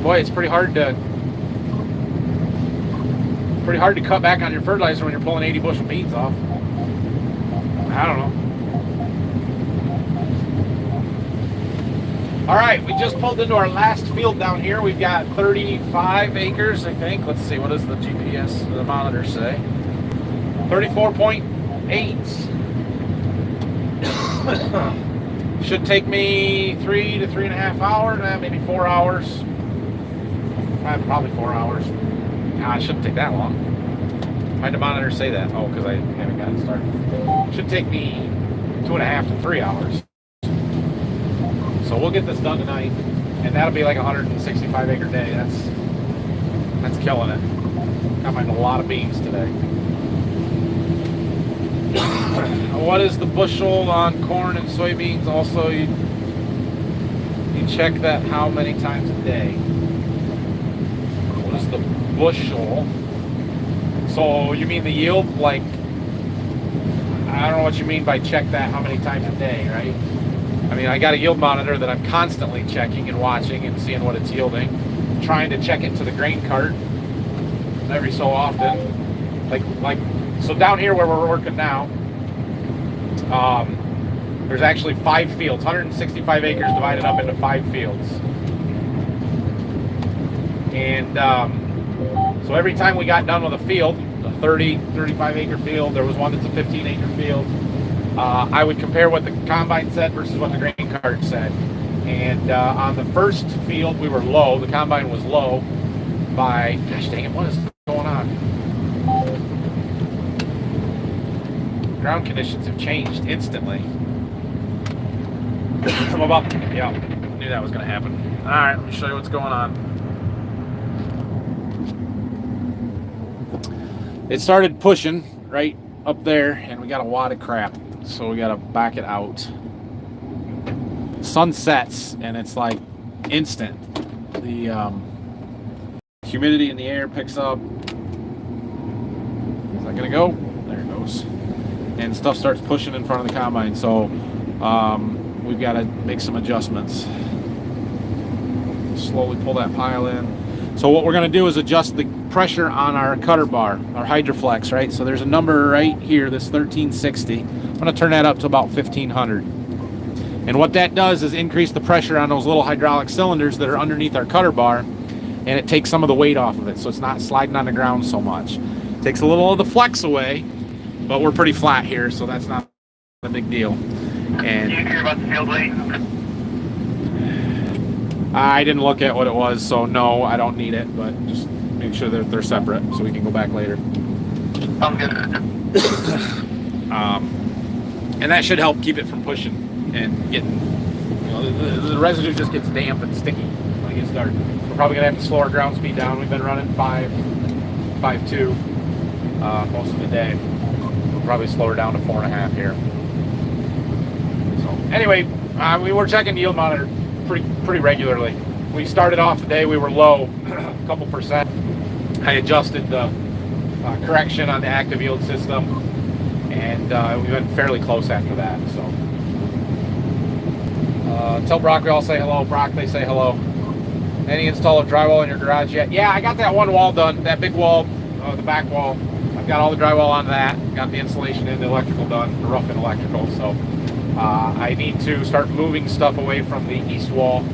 boy, it's pretty hard to cut back on your fertilizer when you're pulling 80 bushel beans off. I don't know. All right, we just pulled into our last field down here. We've got 35 acres, I think. Let's see, what does the GPS, the monitor say? 34.8. Should take me 3 to 3.5 hours, maybe 4 hours. Probably 4 hours. It shouldn't take that long. Why did the monitor say that? Oh, because I haven't got it started. Should take me 2.5 to 3 hours. So we'll get this done tonight, and that'll be like a 165 acre day. That's killing it. Got a lot of beans today. What is the bushel on corn and soybeans? Also, you check that how many times a day? What is the bushel? So you mean the yield? Like, I don't know what you mean by check that how many times a day, right? I mean, I got a yield monitor that I'm constantly checking and watching and seeing what it's yielding. Trying to check it to the grain cart every so often. So down here where we're working now, there's actually 5 fields, 165 acres divided up into 5 fields. And so every time we got done with a field, a 30, 35 acre field, there was one that's a 15 acre field, I would compare what the combine said versus what the grain cart said. And on the first field, we were low. The combine was low by, gosh dang it, what is going on? Ground conditions have changed instantly. Yeah, knew that was going to happen. All right, let me show you what's going on. It started pushing right up there, and we got a wad of crap, so we got to back it out. Sun sets, and it's like instant. The humidity in the air picks up. Is that gonna go? There it goes. And stuff starts pushing in front of the combine, so we've got to make some adjustments. Slowly pull that pile in. So what we're going to do is adjust the pressure on our cutter bar, our Hydroflex, right? So there's a number right here, this 1360. I'm going to turn that up to about 1500. And what that does is increase the pressure on those little hydraulic cylinders that are underneath our cutter bar, and it takes some of the weight off of it, so it's not sliding on the ground so much. Takes a little of the flex away, but we're pretty flat here, so that's not a big deal. And Do you care about the field weight? I didn't look at what it was, so no, I don't need it, but just make sure that they're separate so we can go back later. Sounds good. And that should help keep it from pushing and getting, you know, the residue just gets damp and sticky when it gets dark. We're probably gonna have to slow our ground speed down. We've been running 5.2 most of the day. We'll probably slow her down to 4.5 here. So anyway, we were checking yield monitor pretty regularly. We started off the day, we were low a couple percent. I adjusted the correction on the active yield system, and we've been fairly close after that. So tell Brock we all say hello. Brock, they say hello. Any install of drywall in your garage yet? Yeah, I got that one wall done, that big wall, the back wall. I've got all the drywall on that. Got the insulation and the electrical done, the rough and electrical. So I need to start moving stuff away from the east wall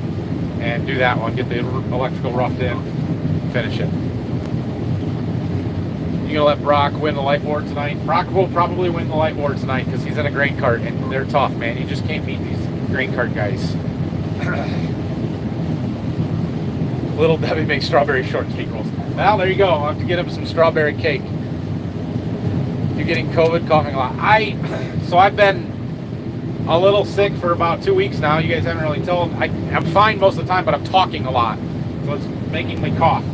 and do that one, get the electrical roughed in, finish it. You gonna let Brock win the light board tonight? Brock will probably win the light board tonight because he's in a grain cart and they're tough, man. You just can't beat these grain cart guys. Little Debbie makes strawberry shortcake rolls. Well, there you go. I'll have to get him some strawberry cake. You're getting COVID, coughing a lot. So I've been a little sick for about 2 weeks now. You guys haven't really told. I'm fine most of the time, but I'm talking a lot, so it's making me cough.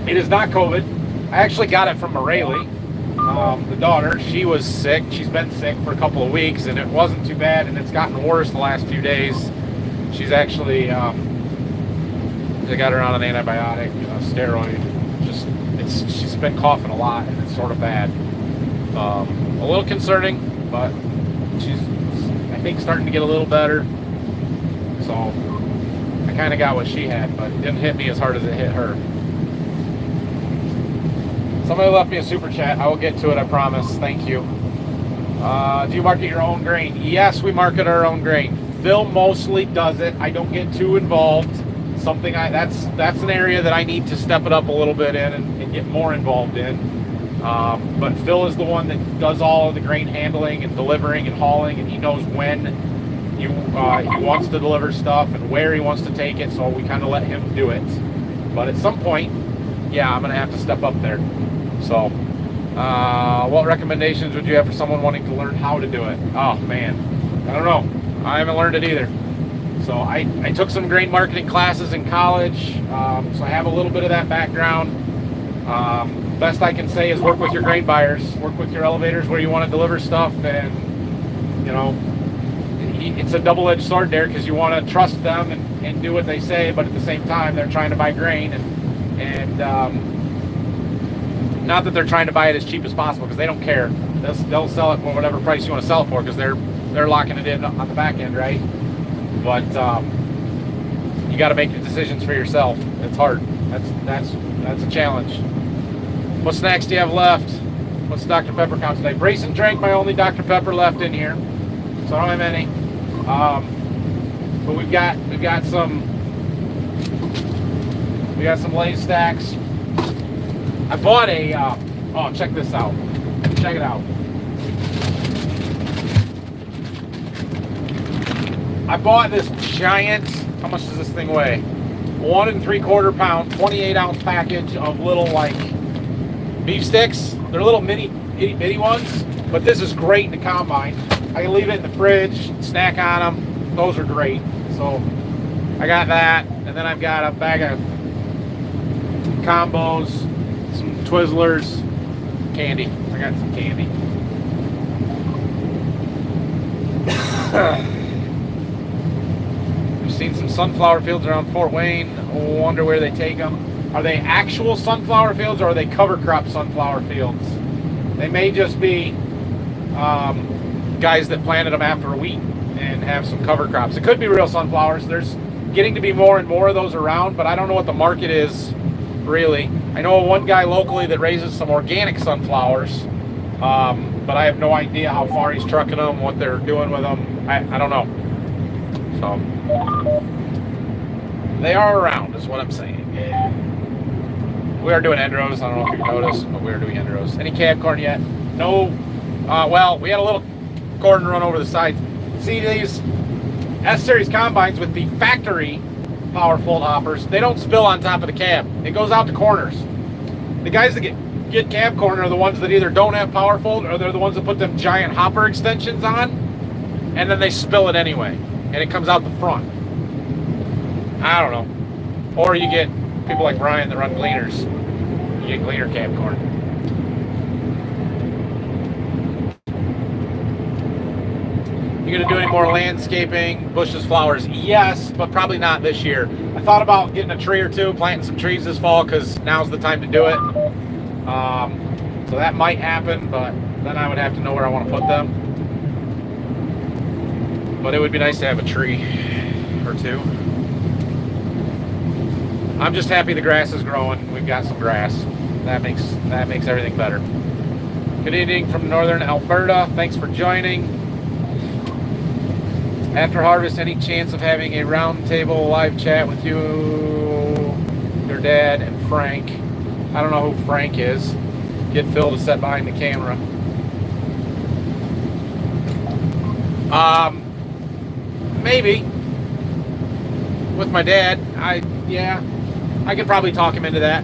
It is not COVID. I actually got it from Morelli, the daughter. She was sick. She's been sick for a couple of weeks, and it wasn't too bad, and it's gotten worse the last few days. She's actually, they got her on an antibiotic, steroid. She's been coughing a lot, and it's sort of bad. A little concerning, but she's, I think, starting to get a little better. So I kind of got what she had, but it didn't hit me as hard as it hit her. Somebody left me a super chat. I will get to it, I promise. Thank you. Do you market your own grain? Yes, we market our own grain. Phil mostly does it. I don't get too involved. That's an area that I need to step it up a little bit in and get more involved in. But Phil is the one that does all of the grain handling and delivering and hauling, and he knows when he wants to deliver stuff and where he wants to take it, so we kind of let him do it. But at some point, yeah, I'm going to have to step up there. So, what recommendations would you have for someone wanting to learn how to do it? Oh, man, I don't know. I haven't learned it either. So I took some grain marketing classes in college, so I have a little bit of that background. Best I can say is work with your grain buyers, work with your elevators where you want to deliver stuff, and it's a double-edged sword there because you want to trust them and do what they say, but at the same time they're trying to buy grain, and not that they're trying to buy it as cheap as possible because they don't care. They'll sell it for whatever price you want to sell it for because they're locking it in on the back end, right? But you got to make the decisions for yourself. It's hard. That's a challenge. What snacks do you have left? What's the Dr. Pepper count today? Brayson drank my only Dr. Pepper left in here, so I don't have any. But we've got some Lay's stacks. I bought a. Oh, check this out. Check it out. I bought this giant, how much does this thing weigh? 1 3/4 pound, 28 ounce package of little like beef sticks. They're little mini itty bitty ones, but this is great in the combine. I can leave it in the fridge, snack on them. Those are great. So I got that, and then I've got a bag of combos, some Twizzlers, candy. I got some candy. Seen some sunflower fields around Fort Wayne. Wonder where they take them. Are they actual sunflower fields or are they cover crop sunflower fields? They may just be guys that planted them after a wheat and have some cover crops. It could be real sunflowers. There's getting to be more and more of those around, but I don't know what the market is really. I know one guy locally that raises some organic sunflowers, but I have no idea how far he's trucking them, what they're doing with them. I don't know. So they are around, is what I'm saying. We are doing end rows. I don't know if you noticed, but we are doing end rows. Any cab corn yet? No. Well, we had a little corn run over the sides. See, these S-Series combines with the factory power fold hoppers, they don't spill on top of the cab. It goes out the corners. The guys that get cab corn are the ones that either don't have power fold, or they're the ones that put them giant hopper extensions on, and then they spill it anyway, and it comes out the front. I don't know. Or you get people like Brian that run gleaners. You get gleaner cab corn. You gonna do any more landscaping, bushes, flowers? Yes, but probably not this year. I thought about getting a tree or two, planting some trees this fall, because now's the time to do it. So that might happen, but then I would have to know where I want to put them. But it would be nice to have a tree or two. I'm just happy the grass is growing. We've got some grass. That makes everything better. Good evening from northern Alberta. Thanks for joining. After harvest, any chance of having a roundtable live chat with you, your dad, and Frank? I don't know who Frank is. Get Phil to sit behind the camera. Maybe. With my dad, I could probably talk him into that.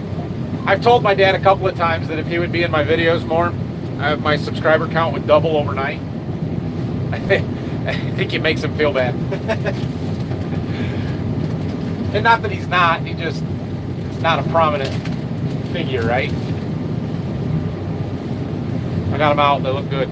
I've told my dad a couple of times that if he would be in my videos more, my subscriber count would double overnight. I think it makes him feel bad. And not that he's not, it's not a prominent figure, right? I got them out, they look good.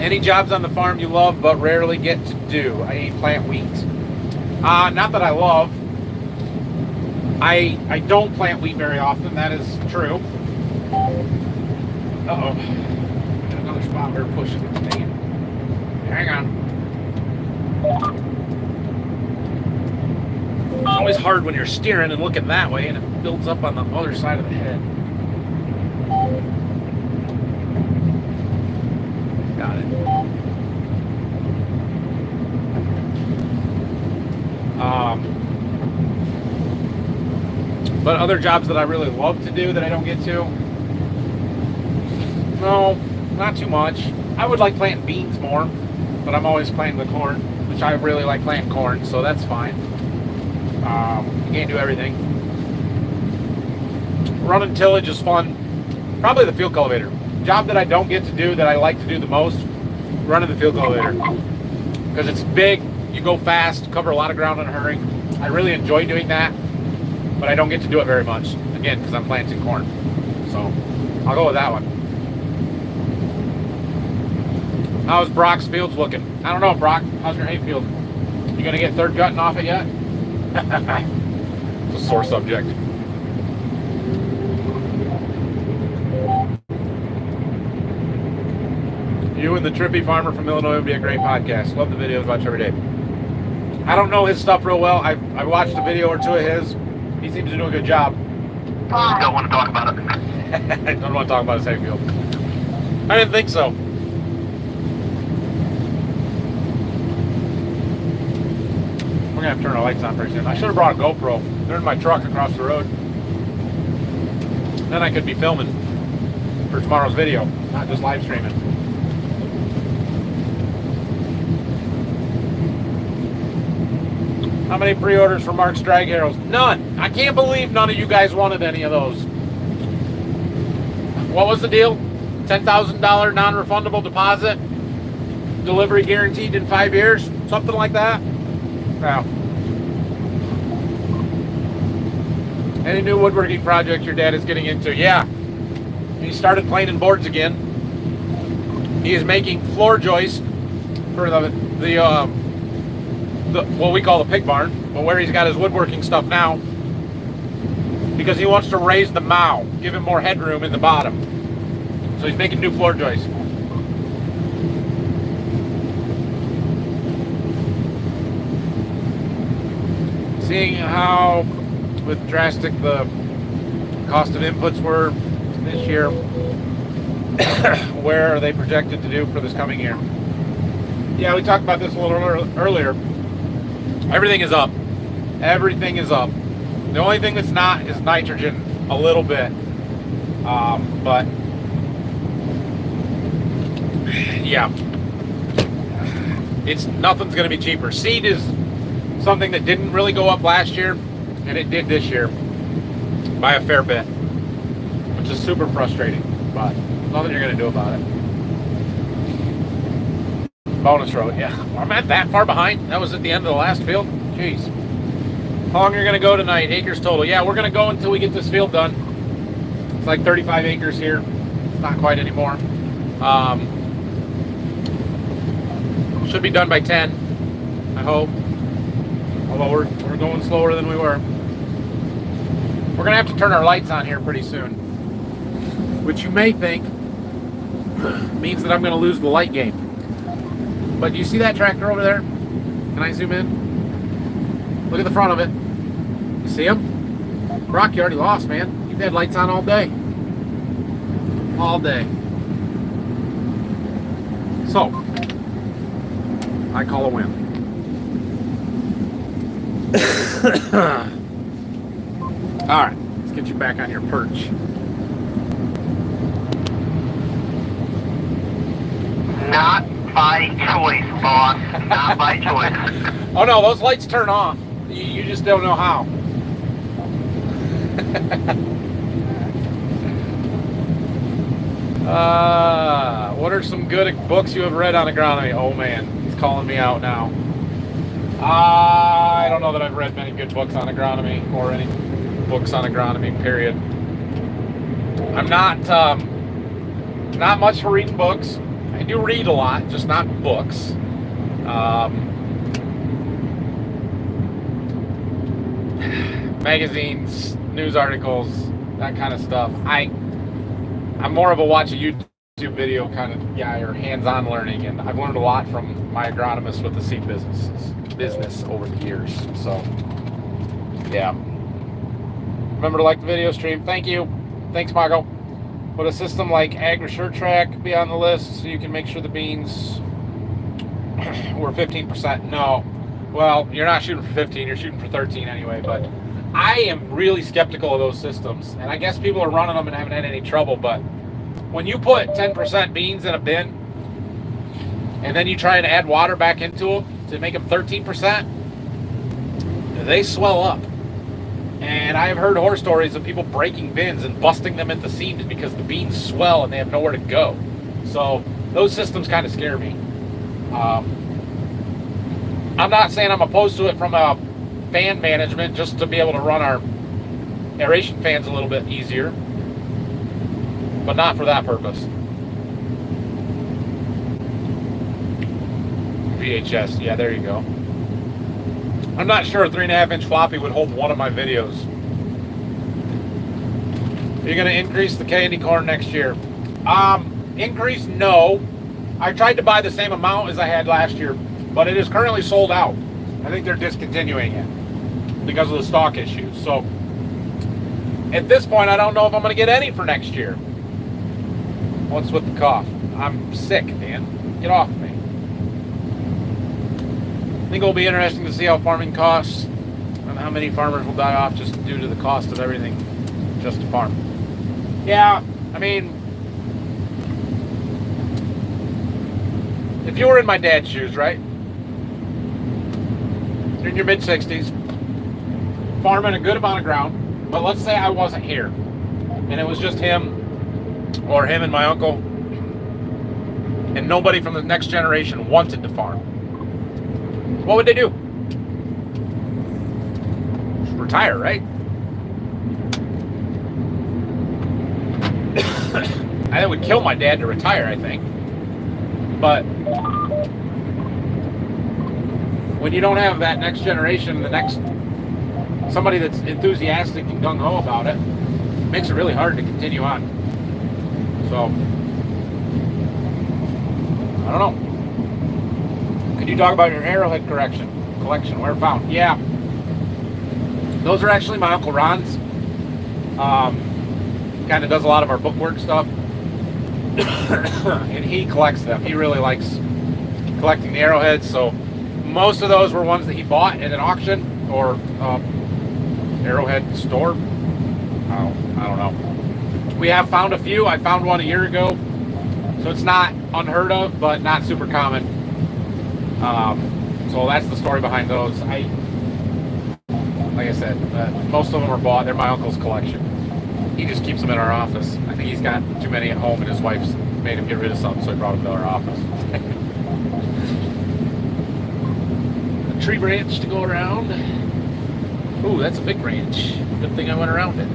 Any jobs on the farm you love but rarely get to do? I plant wheat. Not that I love. I don't plant wheat very often, that is true. Uh-oh. Got another spot we're pushing. Dang it. Hang on. It's always hard when you're steering and looking that way and it builds up on the other side of the head. Got it. But other jobs that I really love to do that I don't get to? No, not too much. I would like planting beans more, but I'm always planting the corn, which I really like planting corn, so that's fine. You can't do everything. Running tillage is fun. Probably the field cultivator. Job that I don't get to do that I like to do the most, running the field cultivator. Because it's big, you go fast, cover a lot of ground in a hurry. I really enjoy doing that, but I don't get to do it very much. Again, because I'm planting corn. So, I'll go with that one. How's Brock's fields looking? I don't know, Brock. How's your hay field? You gonna get third gutting off it yet? It's a sore subject. You and the Trippy Farmer from Illinois would be a great podcast. Love the videos, watch every day. I don't know his stuff real well. I watched a video or two of his. He seems to do a good job. Don't want to talk about it. I don't want to talk about his hay field. I didn't think so. We're going to have to turn our lights on pretty soon. I should have brought a GoPro. They're in my truck across the road. Then I could be filming for tomorrow's video, not just live streaming. How many pre-orders for Mark's drag harrows? None. I can't believe none of you guys wanted any of those. What was the deal? $10,000 non-refundable deposit? Delivery guaranteed in 5 years? Something like that? Wow. Any new woodworking project your dad is getting into? Yeah. He started planing boards again. He is making floor joists for the what we call the pig barn, but where he's got his woodworking stuff now, because he wants to raise the mow, give him more headroom in the bottom. So he's making new floor joists. Seeing how with drastic the cost of inputs were, this year. Where are they projected to do for this coming year? Yeah, we talked about this a little earlier. Everything is up. Everything is up. The only thing that's not is nitrogen a little bit. But yeah, nothing's going to be cheaper. Seed is something that didn't really go up last year, and it did this year by a fair bit, which is super frustrating, but nothing you're going to do about it. Bonus road, yeah. I'm at that far behind. That was at the end of the last field. Jeez. How long are you going to go tonight? Acres total. Yeah, we're going to go until we get this field done. It's like 35 acres here. It's not quite anymore. Should be done by 10, I hope. Although we're going slower than we were. We're going to have to turn our lights on here pretty soon, which you may think means that I'm going to lose the light game. But do you see that tractor over there? Can I zoom in? Look at the front of it. You see him? Brock, you already lost, man. You've had lights on all day. All day. So, I call a win. All right, let's get you back on your perch. Not by choice, boss. Not by choice. Oh no, those lights turn off. You just don't know how. What are some good books you have read on agronomy? Oh man, he's calling me out now. I don't know that I've read many good books on agronomy or any books on agronomy, period. I'm not much for reading books. I do read a lot, just not books. Magazines, news articles, that kind of stuff. I'm more of a watch a YouTube video kind of guy, or hands-on learning, and I've learned a lot from my agronomist with the seed business over the years. So yeah, remember to like the video stream. Thank you. Thanks, Margo. Would a system like AgriSureTrack be on the list so you can make sure the beans were 15%? No. Well, you're not shooting for 15, you're shooting for 13 anyway, but I am really skeptical of those systems, and I guess people are running them and haven't had any trouble, but when you put 10% beans in a bin and then you try and add water back into them to make them 13%, they swell up. And I have heard horror stories of people breaking bins and busting them at the seams because the beans swell and they have nowhere to go. So those systems kind of scare me. I'm not saying I'm opposed to it from a fan management, just to be able to run our aeration fans a little bit easier, but not for that purpose. VHS, yeah, there you go. I'm not sure a 3.5-inch floppy would hold one of my videos. Are you going to increase the candy corn next year? Increase? No. I tried to buy the same amount as I had last year, but it is currently sold out. I think they're discontinuing it because of the stock issues. So at this point, I don't know if I'm going to get any for next year. What's with the cough? I'm sick, man. Get off me. I think it'll be interesting to see how farming costs and how many farmers will die off just due to the cost of everything just to farm. Yeah, I mean, if you were in my dad's shoes, right? You're in your mid-60s, farming a good amount of ground, but let's say I wasn't here, and it was just him, or him and my uncle, and nobody from the next generation wanted to farm. What would they do? Retire, right? I would kill my dad to retire, I think. But when you don't have that next generation, somebody that's enthusiastic and gung-ho about it, it makes it really hard to continue on. So, I don't know. Could you talk about your arrowhead collection? Where found? Yeah. Those are actually my Uncle Ron's. kind of does a lot of our bookwork stuff. And he collects them. He really likes collecting the arrowheads, so most of those were ones that he bought at an auction or arrowhead store. I don't know. We have found a few. I found one a year ago, so it's not unheard of, but not super common. So that's the story behind those. Like I said, most of them are bought. They're my uncle's collection. He just keeps them in our office. I think he's got too many at home, and his wife's made him get rid of some, so he brought them to our office. A tree branch to go around. Ooh, that's a big branch. Good thing I went around it.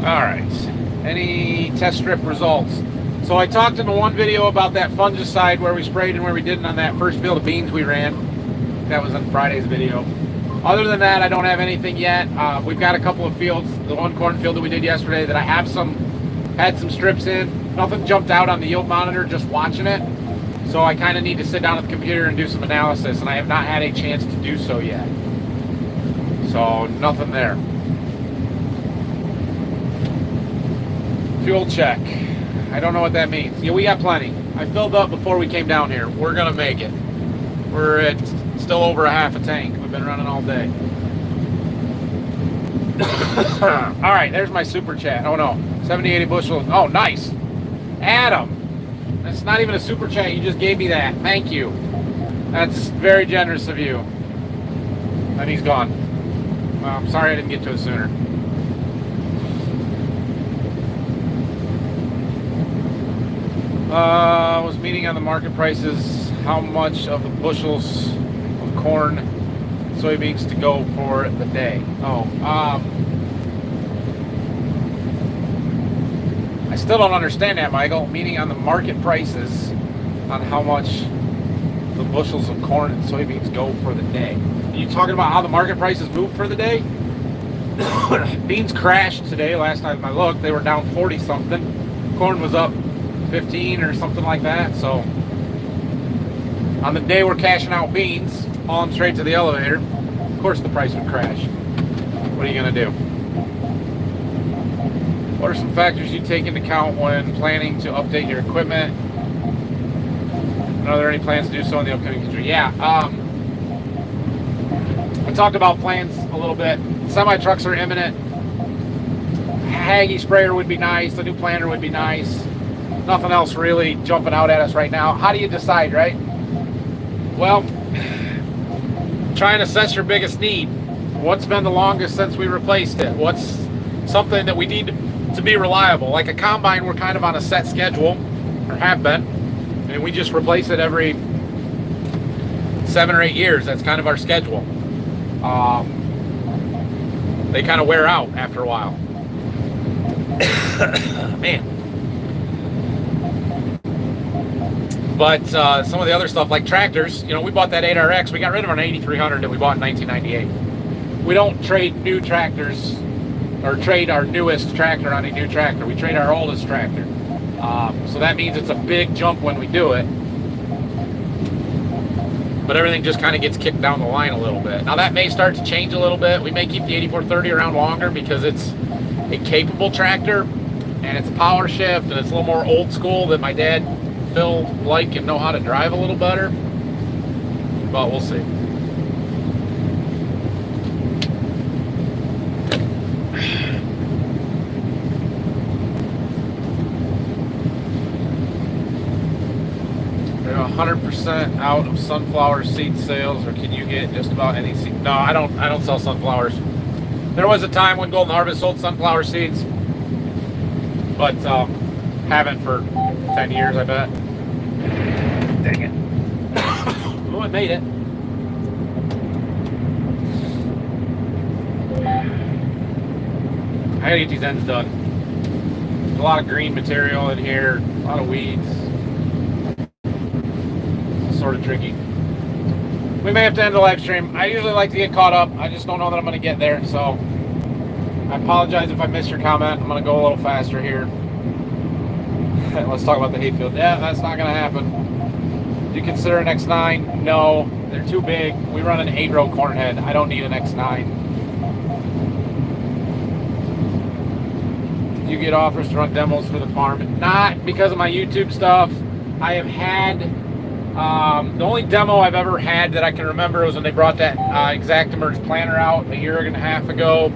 All right. Any test strip results? So I talked in the one video about that fungicide where we sprayed and where we didn't on that first field of beans we ran. That was on Friday's video. Other than that, I don't have anything yet. We've got a couple of fields, the one cornfield that we did yesterday that I have had some strips in. Nothing jumped out on the yield monitor just watching it. So I kind of need to sit down at the computer and do some analysis, and I have not had a chance to do so yet. So nothing there. Fuel check. I don't know what that means. Yeah, we got plenty. I filled up before we came down here. We're gonna make it. We're at still over a half a tank. We've been running all day. All right, there's my super chat. Oh no, 70, 80 bushel. Oh, nice. Adam, that's not even a super chat. You just gave me that. Thank you. That's very generous of you. And he's gone. Well, I'm sorry I didn't get to it sooner. Was meeting on the market prices, how much of the bushels of corn, soybeans to go for the day. I still don't understand that, Michael. Meaning on the market prices on how much the bushels of corn and soybeans go for the day. Are you talking about how the market prices move for the day? Beans crashed today. Last time I looked, they were down 40 something. Corn was up 15 or something like that. So on the day we're cashing out beans, haul them straight to the elevator, of course the price would crash. What are you going to do? What are some factors you take into account when planning to update your equipment? And are there any plans to do so in the upcoming future? Yeah, I talked about plans a little bit. Semi-trucks are imminent. Haggy sprayer would be nice. A new planter would be nice. Nothing else really jumping out at us right now. How do you decide, right? Well, try and assess your biggest need. What's been the longest since we replaced it? What's something that we need to be reliable? Like a combine, we're kind of on a set schedule, or have been, and we just replace it every 7 or 8 years. That's kind of our schedule. They kind of wear out after a while. Man. But some of the other stuff, like tractors, we bought that 8RX. We got rid of an 8300 that we bought in 1998. We don't trade new tractors or trade our newest tractor on a new tractor. We trade our oldest tractor. So that means it's a big jump when we do it. But everything just kind of gets kicked down the line a little bit. Now that may start to change a little bit. We may keep the 8430 around longer because it's a capable tractor and it's a power shift and it's a little more old school that my dad, Phil, like and know how to drive a little better. But we'll see. They're 100% out of sunflower seed sales, or can you get just about any seed? No, I don't sell sunflowers. There was a time when Golden Harvest sold sunflower seeds, but haven't for 10 years, I bet. Dang it. Oh, I made it. I gotta get these ends done. There's a lot of green material in here, a lot of weeds. It's sort of tricky. We may have to end the live stream. I usually like to get caught up. I just don't know that I'm gonna get there, so I apologize if I missed your comment. I'm gonna go a little faster here. Let's talk about the hayfield. Yeah, that's not gonna happen. Do you consider an X9? No. They're too big. We run an 8-row corn head. I don't need an X9. Did you get offers to run demos for the farm? Not because of my YouTube stuff. I have had, the only demo I've ever had that I can remember was when they brought that Exactamerge planter out a year and a half ago.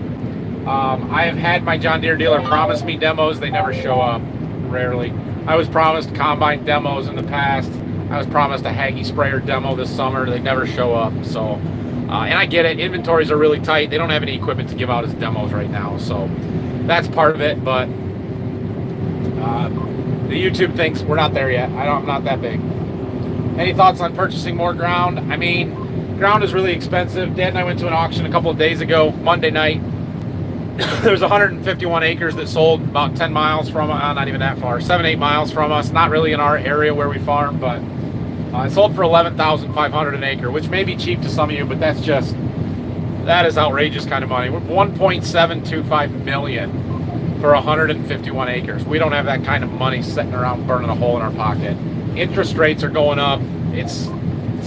I have had my John Deere dealer promise me demos. They never show up, rarely. I was promised combine demos in the past. I was promised a Haggy sprayer demo this summer. They never show up. So, and I get it. Inventories are really tight. They don't have any equipment to give out as demos right now. So that's part of it. But the YouTube thinks we're not there yet. I'm not that big. Any thoughts on purchasing more ground? I mean, ground is really expensive. Dad and I went to an auction a couple of days ago, Monday night. There's 151 acres that sold about 10 miles from, not even that far, 7-8 miles from us. Not really in our area where we farm, but it sold for $11,500 an acre, which may be cheap to some of you, but that is outrageous kind of money. We're $1.725 million for 151 acres. We don't have that kind of money sitting around burning a hole in our pocket. Interest rates are going up. It's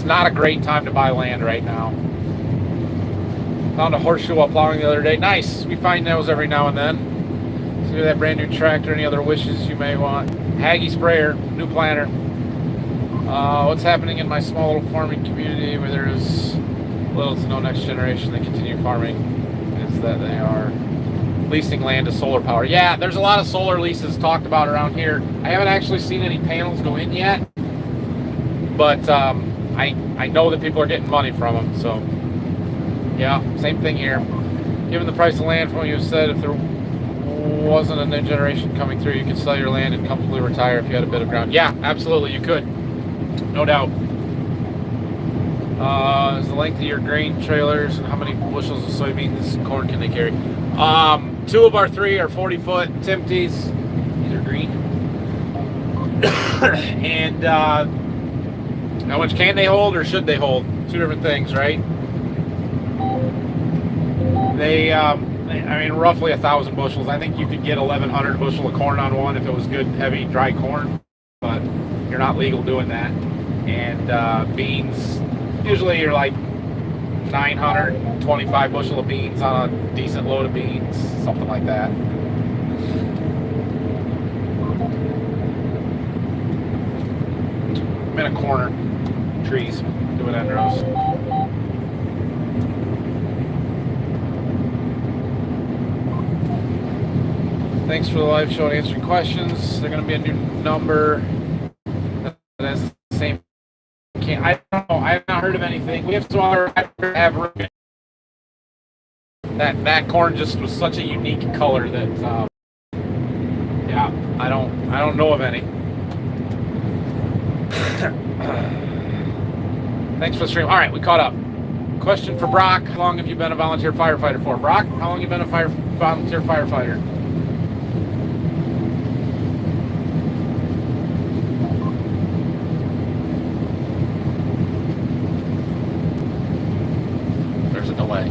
not a great time to buy land right now. Found a horseshoe while plowing the other day. Nice. We find those every now and then. See that brand new tractor. Any other wishes you may want? Haggy sprayer, new planter. What's happening in my small little farming community where there is little to no next generation that continue farming is that they are leasing land to solar power. Yeah, there's a lot of solar leases talked about around here. I haven't actually seen any panels go in yet, but I know that people are getting money from them. So yeah, same thing here. Given the price of land, from what you said, if there wasn't a new generation coming through, you could sell your land and comfortably retire if you had a bit of ground. Yeah, absolutely, you could. No doubt. Is the length of your grain trailers and how many bushels of soybeans and corn can they carry? 2 of our 3 are 40-foot Timties. These are green. And how much can they hold or should they hold? 2 different things, right? They, I mean, roughly 1,000 bushels. I think you could get 1,100 bushel of corn on one if it was good, heavy, dry corn, but you're not legal doing that. And beans, usually you're like 925 bushel of beans on a decent load of beans, something like that. I'm in a corner, trees, doing endros. Thanks for the live show and answering questions. There's going to be a new number that has the same. I don't know. I have not heard of anything. We have some other have that corn just was such a unique color that yeah, I don't know of any. Thanks for the stream. All right, we caught up. Question for Brock: how long have you been a volunteer firefighter for? Brock, how long have you been a volunteer firefighter? There's a delay.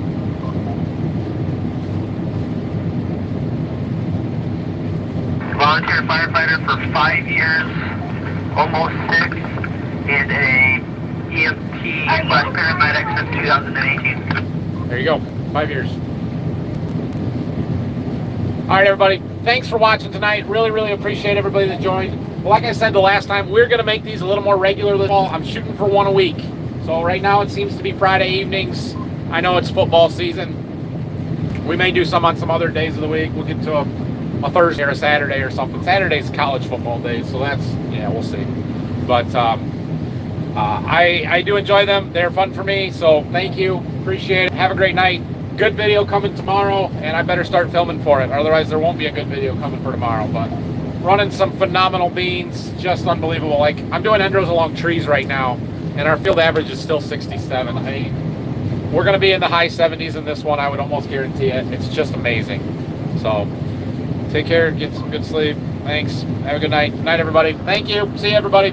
Volunteer firefighter for 5 years, almost 6, and a EMT/paramedic since 2018. There you go, 5 years. All right, everybody. Thanks for watching tonight. Really, really appreciate everybody that joined. Well, like I said the last time, we're going to make these a little more regular. I'm shooting for 1 a week. So right now it seems to be Friday evenings. I know it's football season. We may do some on some other days of the week. We'll get to a Thursday or a Saturday or something. Saturday's college football day, so that's, yeah, we'll see. But I do enjoy them. They're fun for me, so thank you. Appreciate it. Have a great night. Good video coming tomorrow, and I better start filming for it. Otherwise, there won't be a good video coming for tomorrow. But running some phenomenal beans, just unbelievable. Like, I'm doing endros along trees right now, and our field average is still 67. I mean, we're going to be in the high 70s in this one. I would almost guarantee it. It's just amazing. So take care. Get some good sleep. Thanks. Have a good night. Good night, everybody. Thank you. See you, everybody.